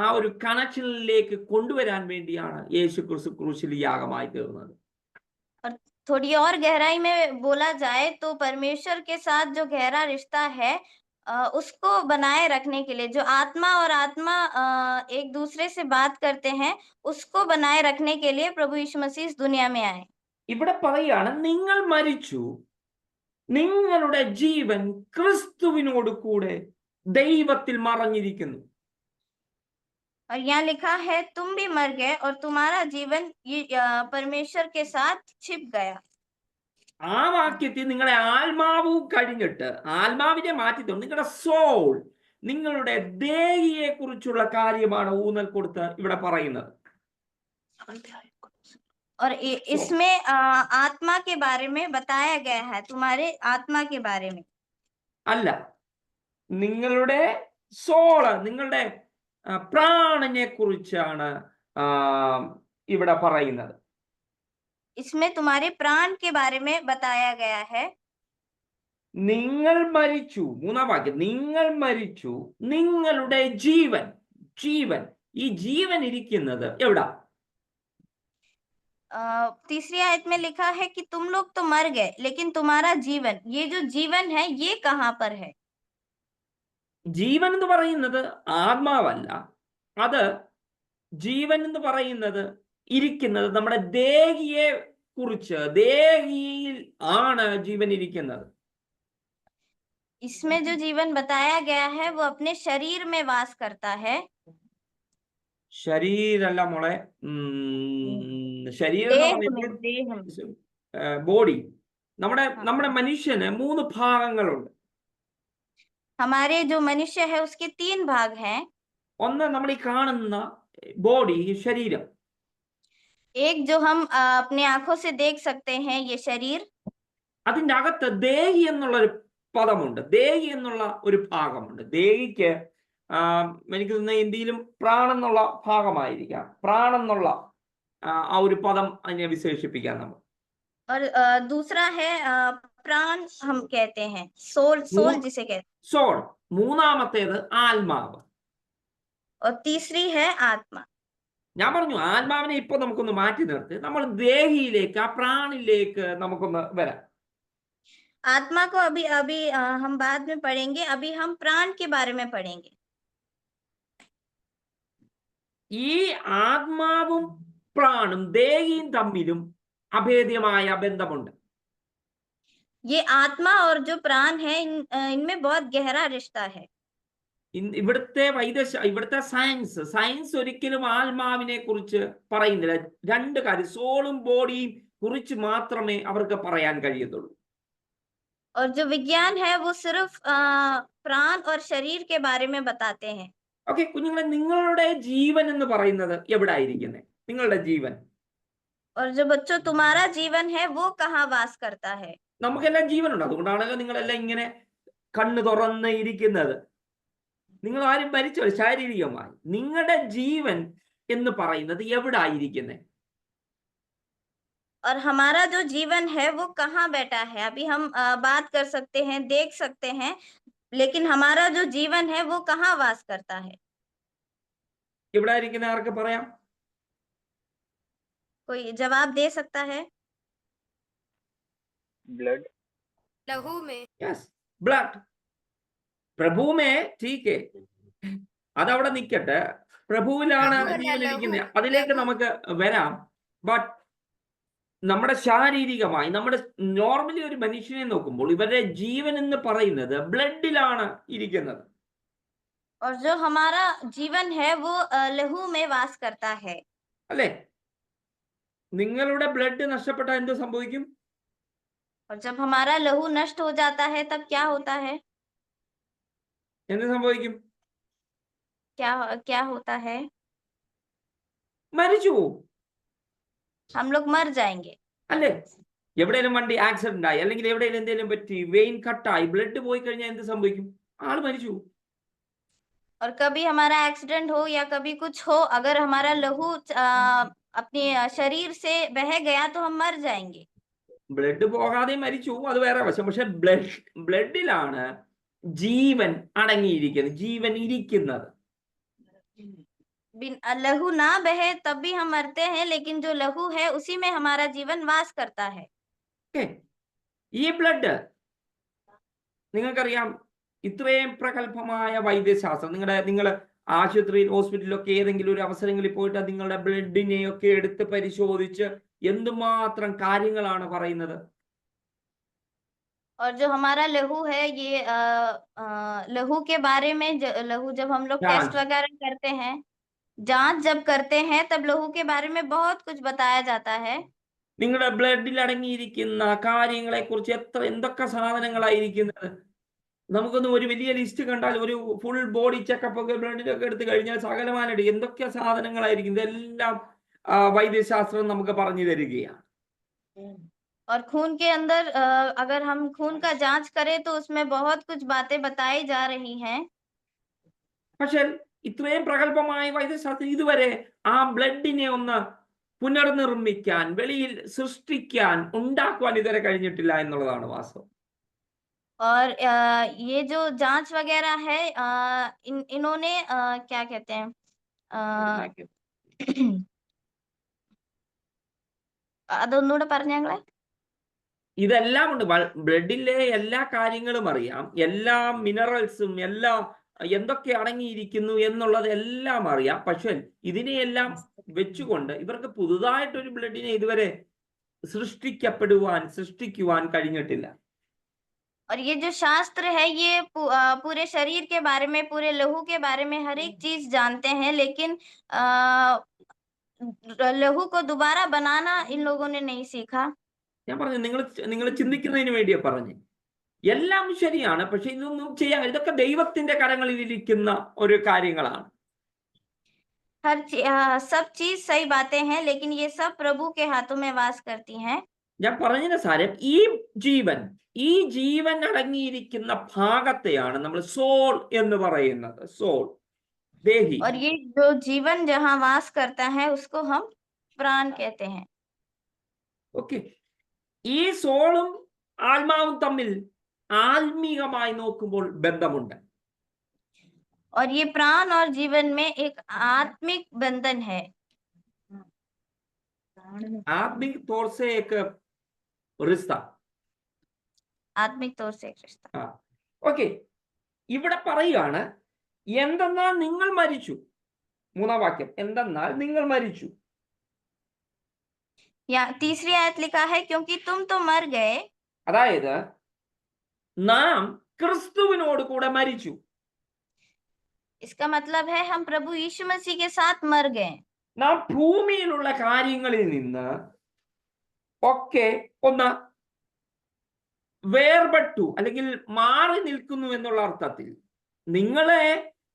ആ ഒരു കണക്ഷനിലേക്ക് കൊണ്ടുവരാൻ വേണ്ടിയാണ് യേശു ക്രിസ്തു ക്രൂശിൽ യാഗമായി തീർന്നത്.
थोड़ी और गहराई में बोला जाए तो परमेश्वर के साथ जो गहरा रिश्ता है उसको बनाए रखने के लिए, जो आत्मा और आत्मा एक दूसरे से बात करते हैं, उसको बनाए रखने के लिए प्रभु यीशु मसीह इस दुनिया में आए।
ഇവിടെ പറയാണ്, നിങ്ങൾ മരിച്ചു, നിങ്ങളുടെ ജീവൻ ക്രിസ്തുവിനോട് കൂടെ ദൈവത്തിൽ മറഞ്ഞിരിക്കുന്നു.
और यहाँ लिखा है तुम भी मर गए और तुम्हारा जीवन परमेश्वर के साथ छिप गया।
ആ വാക്യത്തിൽ നിങ്ങളുടെ ആത്മാവ് കഴിഞ്ഞിട്ട്, ആത്മാവിനെ മാറ്റിത്തോ, നിങ്ങളുടെ സോൾ, നിങ്ങളുടെ ദേഹിയെ കുറിച്ചുള്ള കാര്യമാണ് ഊന്നൽ കൊടുത്ത് ഇവിടെ പറയുന്നത്.
और इसमें आत्मा के बारे में बताया गया है, तुम्हारे आत्मा के बारे में
അല്ല, നിങ്ങളുടെ സോള്, നിങ്ങളുടെ പ്രാണനെ കുറിച്ചാണ് ഇവിടെ പറയുന്നത്.
इसमें तुम्हारे प्राण के बारे में बताया गया है।
നിങ്ങൾ മരിച്ചു, മൂന്നാം വാക്യം, നിങ്ങൾ മരിച്ചു, നിങ്ങളുടെ ജീവൻ, ഈ ജീവൻ ഇരിക്കുന്നത് എവിടാ?
तीसरी आयत में लिखा है कि तुम लोग तो मर गए लेकिन तुम्हारा जीवन, ये जो जीवन है ये कहाँ पर है?
ജീവൻ എന്ന് പറയുന്നത് ആത്മാവല്ല, അത് ജീവൻ എന്ന് പറയുന്നത് ഇരിക്കുന്നത് നമ്മുടെ ദേഹിയെ കുറിച്ച്, ദേഹിയിൽ ആണ് ജീവൻ ഇരിക്കുന്നത്.
इसमें जो जीवन बताया गया है वो अपने शरीर में वास करता है।
ശരീരല്ല മോളെ, ശരീരം എന്ന് പറയുന്നത് ബോഡി. നമ്മുടെ മനുഷ്യന് 3 ഭാഗങ്ങളുണ്ട്.
हमारे जो मनुष्य है उसके 3 भाग हैं।
ഒന്ന് നമ്മൾ ഈ കാണുന്ന ബോഡി, ശരീരം.
एक जो हम अपने आंखों से देख सकते हैं, ये शरीर।
അതിൻ്റെ അകത്ത് ദേഹി എന്നുള്ളൊരു പദമുണ്ട്, ദേഹി എന്നുള്ള ഒരു ഭാഗമുണ്ട്. ദേഹിക്ക് എനിക്ക് തോന്നുന്ന ഇന്ത്യയിലും പ്രാണെന്നുള്ള ഭാഗമായിരിക്കാം, പ്രാണെന്നുള്ള ആ ഒരു പദം അതിനെ വിശേഷിപ്പിക്കാം നമ്മൾ.
और दूसरा है प्राण, हम कहते हैं सोल जिसे कहते हैं।
സോൾ. മൂന്നാമത്തേത് ആത്മാവ്.
और तीसरी है आत्मा।
ഞാൻ പറഞ്ഞു, ആത്മാവിനെ ഇപ്പൊ നമുക്കൊന്ന് മാറ്റി നിർത്തി നമ്മൾ ദേഹിയിലേക്ക്, ആ പ്രാണിലേക്ക് നമുക്കൊന്ന് വരാം.
आत्मा को अभी हम बाद में पढ़ेंगे, अभी हम प्राण के बारे में पढ़ेंगे।
ഈ ആത്മാവും പ്രാണും ദേഹിയും തമ്മിലും അഭേദ്യമായ ബന്ധമുണ്ട്.
ये आत्मा और जो प्राण है इनमें बहुत गहरा रिश्ता है।
ഇവിടുത്തെ ഇവിടുത്തെ സയൻസ് ഒരിക്കലും ആത്മാവിനെ കുറിച്ച് പറയുന്നില്ല. രണ്ട് കാര്യം, സോളും ബോഡിയും കുറിച്ച് മാത്രമേ അവർക്ക് പറയാൻ കഴിയത്തുള്ളൂ.
और जो विज्ञान है वो सिर्फ प्राण और शरीर के बारे में बताते हैं।
ഓക്കെ കുഞ്ഞുങ്ങളെ, നിങ്ങളുടെ ജീവൻ എന്ന് പറയുന്നത് എവിടെ ആയിരിക്കുന്നത്? നിങ്ങളുടെ ജീവൻ,
और जो बच्चों तुम्हारा जीवन है वो कहाँ वास करता है?
നമുക്കെല്ലാം ജീവനുണ്ട്. അതുകൊണ്ടാണല്ലോ നിങ്ങളെല്ലാം ഇങ്ങനെ കണ്ണ് തുറന്ന് ഇരിക്കുന്നത്. നിങ്ങൾ ആരും മരിച്ചോ ശാരീരികമായി? നിങ്ങളുടെ ജീവൻ എന്ന് പറയുന്നത് എവിടെ ആയിരിക്കുന്നത്?
और हमारा जो जीवन है वो कहाँ बैठा है? अभी हम बात कर सकते हैं, देख सकते हैं, लेकिन हमारा जो जीवन है वो कहाँ वास करता है?
എവിടെ ആയിരിക്കുന്നത്? ആർക്ക് പറയാം?
कोई जवाब दे सकता है?
ब्लड,
लहू में।
Yes, blood. പ്രഭുമേ ടീക്ക്, അതവിടെ നിൽക്കട്ടെ. പ്രഭുവിലാണ് ജീവൻ ഇരിക്കുന്നത്, അതിലേക്ക് നമുക്ക് വരാം. ബട്ട് നമ്മുടെ ശാരീരികമായി, നമ്മുടെ നോർമലി ഒരു മനുഷ്യനെ നോക്കുമ്പോൾ ഇവരുടെ ജീവൻ എന്ന് പറയുന്നത് ബ്ലഡിലാണ് ഇരിക്കുന്നത്.
और जो हमारा जीवन है वो लहू में वास करता है।
അല്ലേ? നിങ്ങളുടെ ബ്ലഡ് നഷ്ടപ്പെട്ടാൽ എന്ത് സംഭവിക്കും?
और जब हमारा लहू नष्ट हो जाता है तब क्या होता है?
എന്ത് സംഭവിക്കും?
क्या क्या होता है?
മരിച്ചു പോവും.
हम लोग मर जाएंगे।
അല്ലേ? എവിടെയെങ്കിലും വണ്ടി ആക്സിഡന്റ് ആയി, അല്ലെങ്കിൽ എവിടെയെങ്കിലും എന്തെങ്കിലും പറ്റി, വെയിൻ കട്ടായി, ബ്ലഡ് പോയി കഴിഞ്ഞാൽ എന്ത് സംഭവിക്കും? ആള് മരിച്ചു പോവും.
और कभी हमारा एक्सीडेंट हो या कभी कुछ हो, अगर हमारा लहू अपने शरीर से बह गया तो हम मर जाएंगे।
ബ്ലഡ് പോകാതെ മരിച്ചു പോവും, അത് വേറെ വശം. പക്ഷെ ബ്ലഡിലാണ് ജീവൻ അടങ്ങിയിരിക്കുന്നത്, ജീവൻ ഇരിക്കുന്നത്.
लहू ना बहे तब भी हम मरते हैं, लेकिन जो लहू है उसी में हमारा जीवन वास करता है।
ഈ ബ്ലഡ് നിങ്ങൾക്കറിയാം, ഇത്രയും പ്രഗത്ഭമായ വൈദ്യശാസ്ത്രം, നിങ്ങൾ ആശുപത്രിയിൽ, ഹോസ്പിറ്റലിലൊക്കെ ഏതെങ്കിലും ഒരു അവസരങ്ങളിൽ പോയിട്ട് നിങ്ങളുടെ ബ്ലഡിനെയൊക്കെ എടുത്ത് പരിശോധിച്ച് എന്തുമാത്രം കാര്യങ്ങളാണ് പറയുന്നത്.
और जो हमारा लहू है ये लहू के बारे में लहू जब हम लोग टेस्ट वगैरह करते हैं, जांच जब करते हैं, तब लहू के बारे में बहुत कुछ बताया जाता है।
നിങ്ങളുടെ ബ്ലഡിൽ അടങ്ങിയിരിക്കുന്ന കാര്യങ്ങളെ കുറിച്ച് എന്തൊക്കെ സാധനങ്ങളായിരിക്കുന്നത്? നമുക്കൊന്നും ഒരു വലിയ ലിസ്റ്റ് കണ്ടാൽ, ഒരു ഫുൾ ബോഡി ചെക്കപ്പ് ഒക്കെ ബ്ലഡിലൊക്കെ എടുത്തു കഴിഞ്ഞാൽ സകലമാനടി എന്തൊക്കെ സാധനങ്ങളായിരിക്കും. ഇതെല്ലാം വൈദ്യശാസ്ത്രം നമുക്ക് പറഞ്ഞു തരികയാണ്.
और खून के अंदर अगर हम खून का जांच करें तो उसमें बहुत कुछ बातें बताई जा रही हैं।
പക്ഷെ ഇത്രയും പ്രഗത്ഭമായ വൈദ്യശാസ്ത്രം ഇതുവരെ ആ ബ്ലഡിനെ ഒന്ന് പുനർനിർമ്മിക്കാൻ, വെളിയിൽ സൃഷ്ടിക്കാൻ, ഉണ്ടാക്കുവാൻ ഇതുവരെ കഴിഞ്ഞിട്ടില്ല എന്നുള്ളതാണ് വാസ്തവം.
और ये जो जांच वगैरह है, इन्होंने क्या कहते हैं, അതൊന്നുകൂടെ പറഞ്ഞ ഞങ്ങളെ.
ഇതെല്ലാം ഉണ്ട്. ബ്ലഡിലെ എല്ലാ കാര്യങ്ങളും അറിയാം, എല്ലാ മിനറൽസും, എല്ലാ എന്തൊക്കെ അടങ്ങിയിരിക്കുന്നു എന്നുള്ളത് എല്ലാം അറിയാം. പക്ഷെ ഇതിനെയെല്ലാം വെച്ചുകൊണ്ട് ഇവർക്ക് പുതുതായിട്ടൊരു ബ്ലഡിനെ ഇതുവരെ സൃഷ്ടിക്കുവാൻ കഴിഞ്ഞിട്ടില്ല.
और ये जो शास्त्र है ये पूरे शरीर के बारे में, पूरे लहू के बारे में हर एक चीज जानते हैं, लेकिन लहू को दोबारा बनाना इन लोगों ने नहीं सीखा।
ഞാൻ പറഞ്ഞു, നിങ്ങൾ ചിന്തിക്കുന്നതിന് വേണ്ടിയാ പറഞ്ഞു. എല്ലാം ശരിയാണ്, പക്ഷെ ഇതൊന്നും ചെയ്യാൻ, ഇതൊക്കെ ദൈവത്തിന്റെ കരങ്ങളിൽ ഇരിക്കുന്ന ഒരു കാര്യങ്ങളാണ്.
सब चीज सही बातें हैं, लेकिन ये सब प्रभु के हाथों में वास करती हैं।
ഞാൻ പറഞ്ഞതിന്റെ സാരം, ഈ ജീവൻ അടങ്ങിയിരിക്കുന്ന ഭാഗത്തെയാണ് നമ്മൾ സോൾ എന്ന് പറയുന്നത്. സോൾ, ദേഹി.
और ये जो जीवन जहाँ वास करता है उसको हम प्राण कहते हैं।
ഓക്കെ, ഈ സോളും ആത്മാവും തമ്മിൽ ആത്മീകമായി നോക്കുമ്പോൾ ബന്ധമുണ്ട്.
और ये प्राण और जीवन में एक आत्मिक बंधन है।
आत्मिक तौर से एक रिश्ता.
आत्मिक तौर से एक रिश्ता।
ഓക്കെ, ഇവിടെ പറയുകയാണ്, എന്തെന്നാൽ നിങ്ങൾ മരിച്ചു. മൂന്നാം വാക്യം, എന്തെന്നാൽ നിങ്ങൾ മരിച്ചു.
या तीसरी आयत लिखा है, क्योंकि तुम तो मर गए।
അതായത് നാം ക്രിസ്തുവിനോട് കൂടെ മരിച്ചു.
इसका मतलब है हम प्रभु यीशु मसीह के साथ मर गए।
നാം ഭൂമിയിലുള്ള കാര്യങ്ങളിൽ നിന്ന് ഒക്കെ ഒന്ന് വേർപെട്ടു അല്ലെങ്കിൽ മാറി നിൽക്കുന്നു എന്നുള്ള അർത്ഥത്തിൽ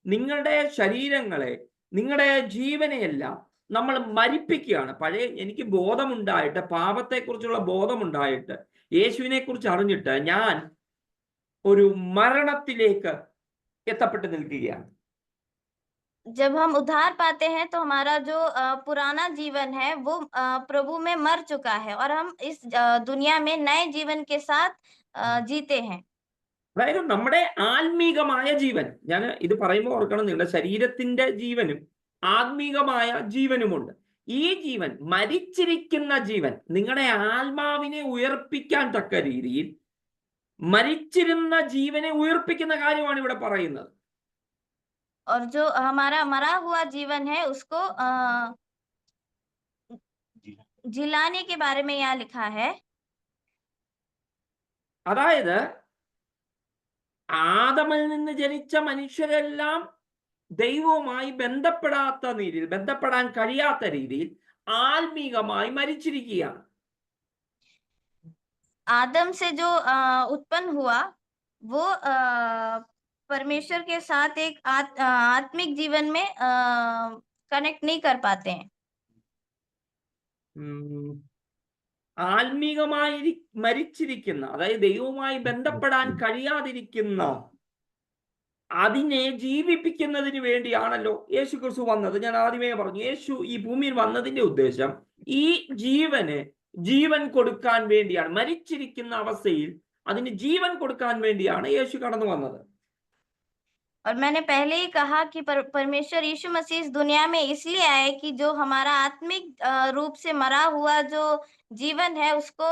നിങ്ങളുടെ ശരീരങ്ങളെ, നിങ്ങളുടെ ജീവനെയെല്ലാം നമ്മൾ മരിപ്പിക്കുകയാണ്. എനിക്ക് ബോധമുണ്ടായിട്ട്, പാപത്തെക്കുറിച്ചുള്ള ബോധമുണ്ടായിട്ട്, യേശുവിനെ കുറിച്ച് അറിഞ്ഞിട്ട് ഞാൻ ഒരു മരണത്തിലേക്ക് എത്തപ്പെട്ട് നിൽക്കുകയാണ്.
जब हम उद्धार पाते हैं तो हमारा जो पुराना जीवन है वो प्रभु में मर चुका है और हम इस दुनिया में नए जीवन के साथ जीते हैं।
അതായത് നമ്മുടെ ആത്മീകമായ ജീവൻ, ഞാൻ ഇത് പറയുമ്പോൾ ഓർക്കണം, നിങ്ങളുടെ ശരീരത്തിന്റെ ജീവനും ആത്മീകമായ ജീവനുമുണ്ട്. ഈ ജീവൻ, മരിച്ചിരിക്കുന്ന ജീവൻ, നിങ്ങളുടെ ആത്മാവിനെ ഉയർപ്പിക്കാൻ തക്ക രീതിയിൽ മരിച്ചിരുന്ന ജീവനെ ഉയർപ്പിക്കുന്ന കാര്യമാണ് ഇവിടെ പറയുന്നത്.
और जो हमारा मरा हुआ जीवन है उसको जिलाने के बारे में यहाँ लिखा है।
അതായത് ആദമിൽ നിന്ന് ജനിച്ച മനുഷ്യരെല്ലാം ദൈവവുമായി ബന്ധപ്പെടാൻ കഴിയാത്ത രീതിയിൽ ആത്മീകമായി മരിച്ചിരിക്കുകയാണ്.
आदम से जो उत्पन्न हुआ वो परमेश्वर के साथ एक आत्मिक जीवन में कनेक्ट नहीं कर पाते हैं।
ആത്മീകമായി മരിച്ചിരിക്കുന്ന, അതായത് ദൈവവുമായി ബന്ധപ്പെടാൻ കഴിയാതിരിക്കുന്ന അതിനെ ജീവിപ്പിക്കുന്നതിന് വേണ്ടിയാണല്ലോ യേശു ക്രിസ്തു വന്നത്. ഞാൻ ആദ്യമേ പറഞ്ഞു, യേശു ഈ ഭൂമിയിൽ വന്നതിന്റെ ഉദ്ദേശം ഈ ജീവന് ജീവൻ കൊടുക്കാൻ വേണ്ടിയാണ്. മരിച്ചിരിക്കുന്ന അവസ്ഥയിൽ അതിന് ജീവൻ കൊടുക്കാൻ വേണ്ടിയാണ് യേശു കടന്നു വന്നത്.
और मैंने पहले ही कहा कि परमेश्वर यीशु मसीह इस दुनिया में इसलिए आए कि जो हमारा आत्मिक रूप से मरा हुआ जो जीवन है उसको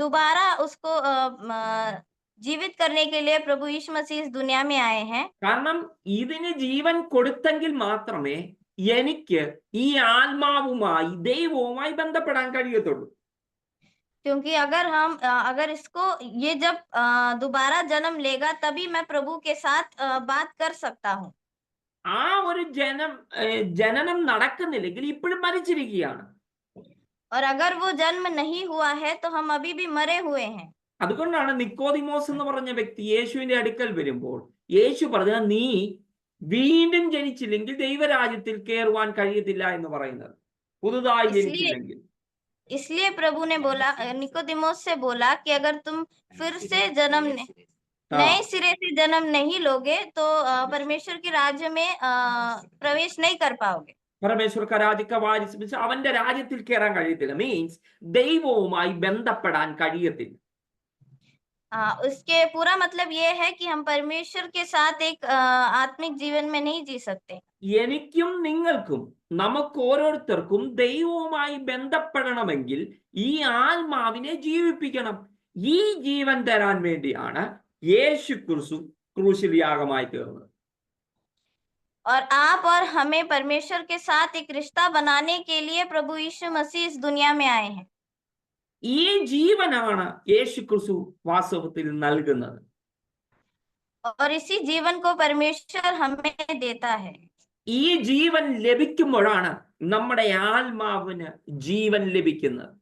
दोबारा उसको जीवित करने के लिए प्रभु यीशु मसीह इस दुनिया में आए हैं।
കാരണം ഇതിന് ജീവൻ കൊടുത്തെങ്കിൽ മാത്രമേ എനിക്ക് ഈ ആത്മാവുമായി ദൈവവുമായി ബന്ധപ്പെടാൻ കഴിയത്തുള്ളൂ.
क्योंकि अगर इसको ये जब दोबारा जन्म लेगा तभी मैं प्रभु के साथ बात कर सकता हूँ।
ആ ഒരു ജനനം നടക്കുന്നില്ലെങ്കിൽ ഇപ്പോഴും മരിച്ചിരിക്കുകയാണ്.
और अगर वो जन्म नहीं हुआ है तो हम अभी भी मरे हुए हैं।
അതുകൊണ്ടാണ് നിക്കോദിമോസ് എന്ന് പറഞ്ഞ വ്യക്തി യേശുവിന്റെ അടുക്കൽ വരുമ്പോൾ യേശു പറഞ്ഞ, നീ വീണ്ടും ജനിച്ചില്ലെങ്കിൽ ദൈവരാജ്യത്തിൽ കയറുവാൻ കഴിയത്തില്ല എന്ന് പറയുന്നത്. പുതുതായി ജനിച്ചില്ലെങ്കിൽ.
इसलिए प्रभु ने बोला, निकोदिमोस से बोला कि अगर तुम फिर से नए सिरे से जन्म नहीं लोगे तो परमेश्वर के राज्य में प्रवेश नहीं कर पाओगे.
परमेश्वर का राज्य का वारिस അവന്റെ രാജ്യത്തിൽ കയറാൻ കഴിയത്തില്ല. മീൻസ് ദൈവവുമായി ബന്ധപ്പെടാൻ കഴിയത്തില്ല.
उसके पूरा मतलब ये है कि हम परमेश्वर के साथ एक आत्मिक जीवन में नहीं जी सकते.
എനിക്കും നിങ്ങൾക്കും, നമുക്ക് ഓരോരുത്തർക്കും ദൈവവുമായി ബന്ധപ്പെടണമെങ്കിൽ ഈ ആത്മാവിനെ ജീവിപ്പിക്കണം. ഈ ജീവൻ തരാൻ വേണ്ടിയാണ് യേശു ക്രിസ്തു ക്രൂശിൽ യാഗമായി തീർന്നത്.
और आप और हमें परमेश्वर के साथ एक रिश्ता बनाने के लिए प्रभु यीशु मसीह इस दुनिया में आए हैं.
ഈ ജീവനാണ് യേശു ക്രിസ്തു വാസ്തവത്തിൽ നൽകുന്നത്.
और इसी जीवन को परमेश्वर हमें देता है.
ഈ ജീവൻ ലഭിക്കുമ്പോഴാണ് നമ്മുടെ ആത്മാവിന് ജീവൻ ലഭിക്കുന്നത്.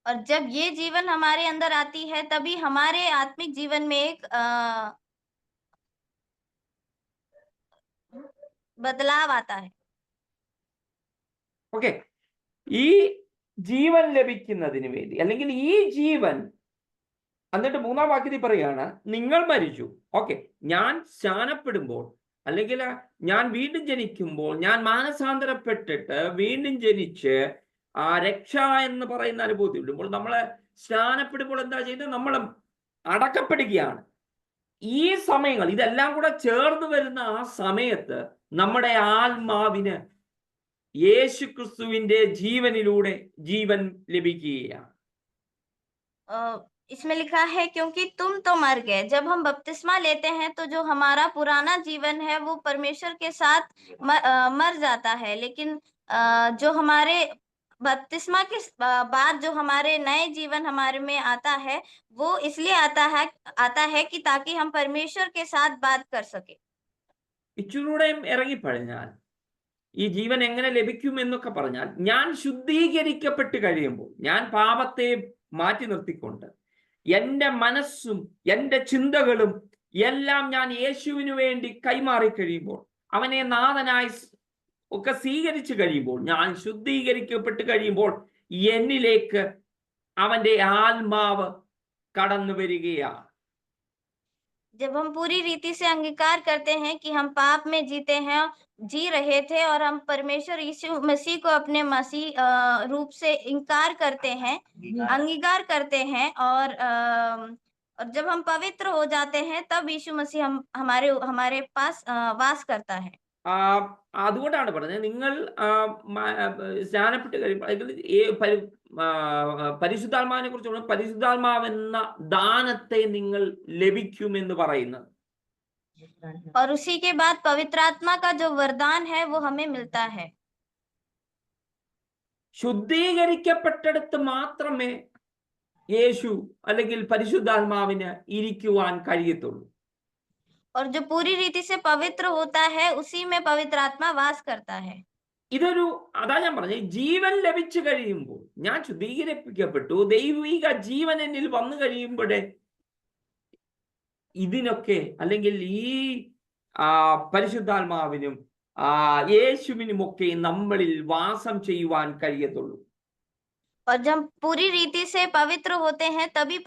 और जब ये जीवन हमारे अंदर आती है तभी हमारे आत्मिक जीवन में एक बदलाव आता है.
ഓക്കെ, ഈ ജീവൻ ലഭിക്കുന്നതിന് വേണ്ടി, അല്ലെങ്കിൽ ഈ ജീവൻ, എന്നിട്ട് മൂന്നാം വാക്യത്തിൽ പറയാണ്, നിങ്ങൾ മരിച്ചു. ഓക്കെ, ഞാൻ സ്നാനപ്പെടുമ്പോൾ അല്ലെങ്കിൽ ഞാൻ വീണ്ടും ജനിക്കുമ്പോൾ, ഞാൻ മാനസാന്തരപ്പെട്ടിട്ട് വീണ്ടും ജനിച്ച് ആ രക്ഷ എന്ന് പറയുന്ന അനുഭൂതി വിടുമ്പോൾ, നമ്മളെ സ്നാനപ്പെടുമ്പോൾ എന്താ ചെയ്യുന്നത്? നമ്മൾ അടക്കപ്പെടുകയാണ്. ഈ സമയങ്ങൾ ഇതെല്ലാം കൂടെ ചേർന്ന് വരുന്ന ആ സമയത്ത് നമ്മുടെ ആത്മാവിന് യേശു ക്രിസ്തുവിന്റെ ജീവനിലൂടെ ജീവൻ ലഭിക്കുകയാണ്.
इसमें लिखा है, क्योंकि तुम तो मर गए. जब हम बपतिस्मा लेते हैं तो जो हमारा पुराना जीवन है वो परमेश्वर के साथ मर जाता है, लेकिन जो हमारे बपतिस्मा के बाद जो हमारे नए जीवन हमारे में आता है, वो इसलिए आता है कि ताकि हम परमेश्वर के साथ बात कर सके।
ഇച്ചിരൂടെയും ഇറങ്ങിപ്പഴിഞ്ഞാൽ ഈ ജീവൻ എങ്ങനെ ലഭിക്കും എന്നൊക്കെ പറഞ്ഞാൽ, ഞാൻ ശുദ്ധീകരിക്കപ്പെട്ട് കഴിയുമ്പോൾ, ഞാൻ പാപത്തെ മാറ്റി നിർത്തിക്കൊണ്ട് എൻ്റെ മനസ്സും എൻ്റെ ചിന്തകളും എല്ലാം ഞാൻ യേശുവിന് വേണ്ടി കൈമാറി കഴിയുമ്പോൾ, അവനെ നാഥനായി ഒക്കെ സ്വീകരിച്ചു കഴിയുമ്പോൾ, ഞാൻ ശുദ്ധീകരിക്കപ്പെട്ട് കഴിയുമ്പോൾ എന്നിലേക്ക് അവന്റെ ആത്മാവ് കടന്നു വരികയാണ്.
जब हम पूरी रीति से अंगीकार करते हैं कि हम पाप में जी रहे थे और हम परमेश्वर यीशु मसीह को अपने मसीह रूप से इंकार करते हैं, अंगीकार करते हैं, और जब हम पवित्र हो जाते हैं तब यीशु मसीह हमारे पास वास करता है।
അതുകൊണ്ടാണ് പറഞ്ഞത്, നിങ്ങൾ സ്നാനപ്പെട്ട് കഴിയുമ്പോൾ പരിശുദ്ധാത്മാവിനെ കുറിച്ച് പരിശുദ്ധാത്മാവെന്ന ദാനത്തെ നിങ്ങൾ ലഭിക്കുമെന്ന് പറയുന്നത്.
और उसी के बाद पवित्र आत्मा का जो वरदान है वो हमें मिलता है।
ശുദ്ധീകരിക്കപ്പെട്ടിടത്ത് മാത്രമേ യേശു അല്ലെങ്കിൽ പരിശുദ്ധാത്മാവിന് ഇരിക്കുവാൻ കഴിയത്തുള്ളൂ.
और जो पूरी रीति से पवित्र होता है उसी में पवित्र आत्मा वास करता है।
ഇതൊരു, അതാ ഞാൻ പറഞ്ഞത്, ജീവൻ ലഭിച്ചു കഴിയുമ്പോൾ, ഞാൻ ശുദ്ധീകരിക്കപ്പെട്ടു, ദൈവിക ജീവൻ എന്നിൽ വന്നു കഴിയുമ്പോഴേ ഇതിനൊക്കെ, അല്ലെങ്കിൽ ഈ പരിശുദ്ധാത്മാവിനും യേശുവിനുമൊക്കെ നമ്മളിൽ വാസം ചെയ്യുവാൻ കഴിയത്തുള്ളൂ.
और जब पूरी रीति से पवित्र होते हैं तभी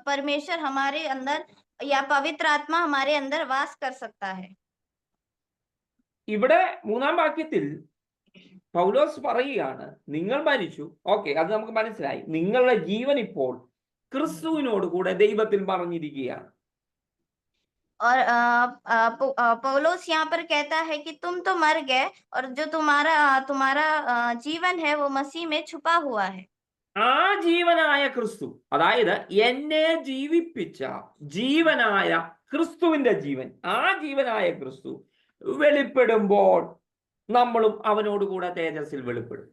परमेश्वर हमारे अंदर या पवित्र आत्मा हमारे अंदर वास कर सकता है।
ഇവിടെ 3-ാം വാക്യത്തിൽ പൗലോസ് പറയുകയാണ്, നിങ്ങൾ മരിച്ചു. ഓക്കെ, അത് നമുക്ക് മനസ്സിലായി. നിങ്ങളുടെ ജീവൻ ഇപ്പോൾ ക്രിസ്തുവിനോട് കൂടെ ദൈവത്തിൽ മറഞ്ഞിരിക്കുകയാണ്.
और पौलुस यहाँ पर कहता है कि तुम तो मर गए और जो तुम्हारा जीवन है वो मसीह में छुपा हुआ है।
ആ ജീവനായ ക്രിസ്തു, അതായത് എന്നെ ജീവിപ്പിച്ച ജീവനായ ക്രിസ്തുവിന്റെ ജീവൻ, ആ ജീവനായ ക്രിസ്തു വെളിപ്പെടുമ്പോൾ നമ്മളും അവനോട് കൂടെ തേജസ്സിൽ വെളിപ്പെടും.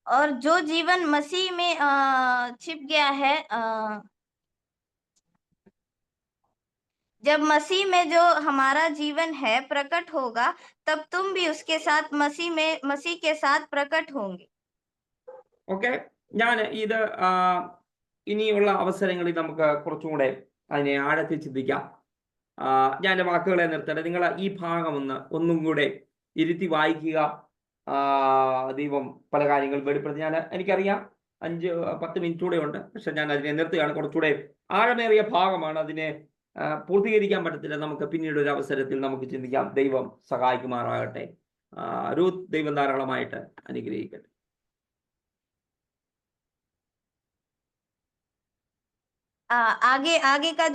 और जो जीवन मसीह में छिप गया है, जब मसीह में जो हमारा जीवन है प्रकट होगा, तब तुम भी उसके साथ मसीह के साथ प्रकट होंगे।
ഓക്കെ, ഞാൻ ഇത് ഇനിയുള്ള അവസരങ്ങളിൽ നമുക്ക് കുറച്ചുകൂടെ അതിനെ ആഴത്തിൽ ചിന്തിക്കാം. ഞാൻ എൻ്റെ വാക്കുകളെ നിർത്തട്ടെ. നിങ്ങൾ ഈ ഭാഗം ഒന്നും കൂടെ ഇരുത്തി വായിക്കുക. ദൈവം പല കാര്യങ്ങൾ വെളിപ്പെടുത്തി. എനിക്കറിയാം 5-10 മിനിറ്റ് കൂടെ ഉണ്ട്, പക്ഷെ ഞാൻ അതിനെ നിർത്തുകയാണ്. കുറച്ചുകൂടെ ആഴമേറിയ ഭാഗമാണ്, അതിനെ പൂർത്തീകരിക്കാൻ പറ്റത്തില്ല. നമുക്ക് പിന്നീട് ഒരു അവസരത്തിൽ നമുക്ക് ചിന്തിക്കാം. ദൈവം സഹായിക്കുമാറാകട്ടെ. രൂത്ത്, ദൈവം ധാരാളമായിട്ട് അനുഗ്രഹിക്കട്ടെ.
आगे का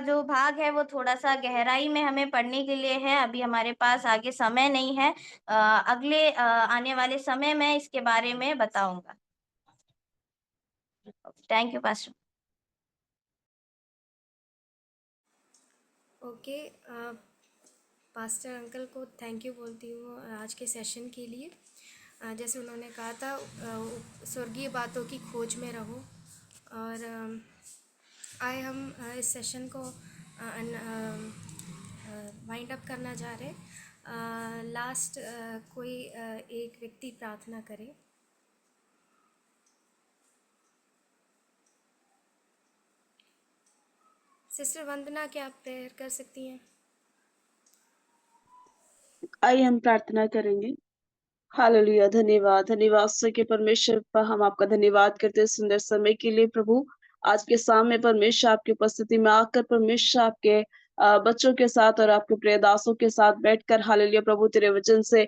जो भाग है वो थोड़ा सा गहराई में हमें पढ़ने के लिए है। अभी हमारे पास आगे समय नहीं है। अगले आने वाले समय में इसके बारे में बताऊंगा। Thank you pastor.
Okay, pastor uncle को थैंक यू बोलती हूँ आज के सेशन के लिए। जैसे उन्होंने कहा था, स्वर्गीय बातों की खोज में रहो। और आए हम इस सेशन को वाइंड अप करना चाह रहे। लास्ट कोई एक व्यक्ति प्रार्थना करे। सिस्टर वंदना, क्या आप प्रेयर कर सकती हैं?
आइए हम प्रार्थना करेंगे। हालेलुया, धन्यवाद सके परमेश्वर पर हम आपका धन्यवाद करते हैं सुंदर समय के लिए। प्रभु, आज के सामने परमेश्वर आपकी उपस्थिति में आकर परमेश्वर आपके बच्चों के साथ और आपके प्रिय दासों के साथ बैठकर हालेलुया प्रभु तेरे वचन से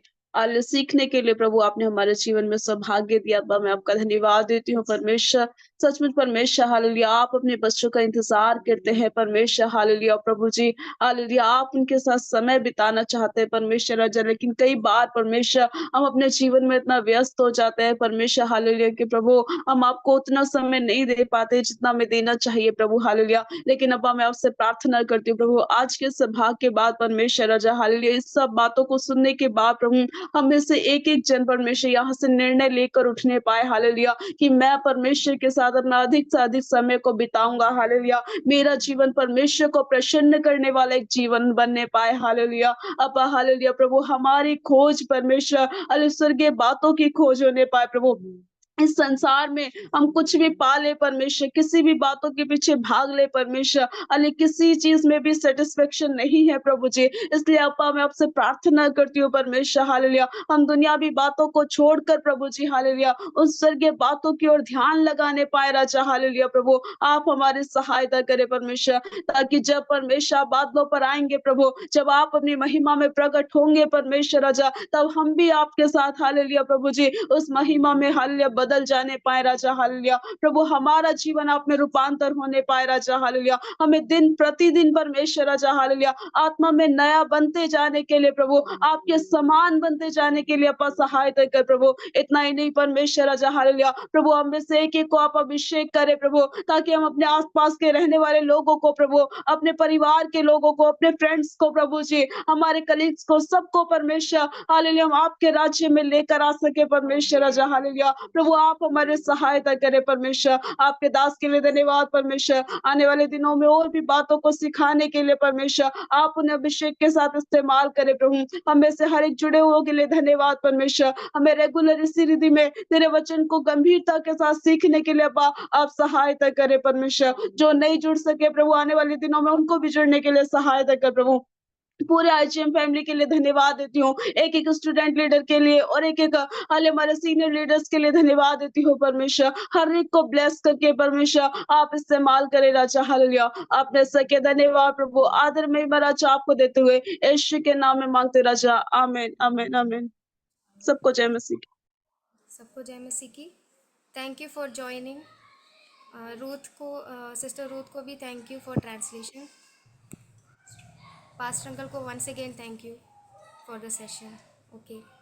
सीखने के लिए प्रभु आपने हमारे जीवन में सौभाग्य दिया। मैं आपका धन्यवाद देती हूँ परमेश्वर। सचमुच परमेश्वर हालेलुया आप अपने बच्चों का इंतजार करते हैं परमेश्वर हालेलुया प्रभु जी हालेलुया आप उनके साथ समय बिताना चाहते हैं परमेश्वर राजा लेकिन कई बार परमेश्वर हम अपने जीवन में इतना व्यस्त हो जाते हैं परमेश्वर हालेलुया कि प्रभु हम आपको उतना समय नहीं दे पाते जितना हमें देना चाहिए प्रभु हालेलुया लेकिन अब्बा मैं आपसे प्रार्थना करती हूँ प्रभु आज के सभा के बाद परमेश्वर राजा हालेलुया इस सब बातों को सुनने के बाद प्रभु हम में से एक जन परमेश्वर यहाँ से निर्णय लेकर उठने पाए हालेलुया कि मैं परमेश्वर के साथ अपना अधिक से अधिक समय को बिताऊंगा हालेलुया मेरा जीवन परमेश्वर को प्रसन्न करने वाला एक जीवन बनने पाए हालेलुया अब्बा हालेलुया प्रभु हमारी खोज परमेश्वर स्वर्गीय बातों की खोज होने पाए प्रभु इस संसार में हम कुछ भी पा ले परमेश्वर किसी भी बातों के पीछे भाग ले परमेश्वर अली किसी चीज में भी सेटिस्फेक्शन नहीं है प्रभु जी इसलिए अप्पा मैं आपसे प्रार्थना करती हूँ परमेश्वर हालेलुया हम दुनियावी बातों को छोड़कर प्रभु जी हालेलुया उस स्वर्गीय बातों की ओर ध्यान लगाने पाए राजा हालेलुया प्रभु आप हमारी सहायता करें परमेश्वर ताकि जब परमेश्वर आप बादलों पर आएंगे प्रभु जब आप अपनी महिमा में प्रकट होंगे परमेश्वर राजा तब हम भी आपके साथ हालेलुया प्रभु जी उस महिमा में हालेलुया बदल जाने पाए राजा हालेलुया प्रभु हमारा जीवन आप में रूपांतर होने पाए राजा हालेलुया हमें दिन प्रतिदिन परमेश्वर राजा हालेलुया आत्मा में नया बनते जाने के लिए प्रभु आपके समान बनते जाने के लिए अपा सहायता कर प्रभु इतना ही नहीं परमेश्वर राजा हालेलुया प्रभु हम में से एक को आप अभिषेक करें प्रभु ताकि हम अपने आसपास के रहने वाले लोगों को प्रभु अपने परिवार के लोगों को अपने फ्रेंड्स को प्रभु जी हमारे कलीग्स को सबको परमेश्वर हालेलुया हम आपके राज्य में लेकर आ सके परमेश्वर राजा हालेलुया प्रभु आप हमारे सहायता करें परमेश्वर आपके दास के लिए धन्यवाद परमेश्वर आने वाले दिनों में और भी बातों को सिखाने के लिए परमेश्वर आप उन्हें अभिषेक के साथ इस्तेमाल करें प्रभु हमें से हर एक जुड़े हुए के लिए धन्यवाद परमेश्वर हमें रेगुलर इसी रिधि में तेरे वचन को गंभीरता के साथ सीखने के लिए आप सहायता करें परमेश्वर जो नहीं जुड़ सके प्रभु आने वाले दिनों में उनको भी जुड़ने के लिए सहायता कर प्रभु पूरे आईजीएम फैमिली के लिए धन्यवाद देती हूँ एक एक स्टूडेंट लीडर के लिए और एक एक हमारे सीनियर लीडर्स के लिए धन्यवाद देती हूँ परमेश्वर हर एक को ब्लेस करके परमेश्वर आप इस्तेमाल करें राजा हालेलुया आपने सके धन्यवाद प्रभु आदर में राजा आपको देते हुए यीशु के नाम में मांगते राजा आमीन आमीन आमीन सबको जय मसीह
सबको जय मसीह की। Thank you for joining. Sister Ruth को भी thank you for translation. Pastor uncle को once again thank you for the session. Okay.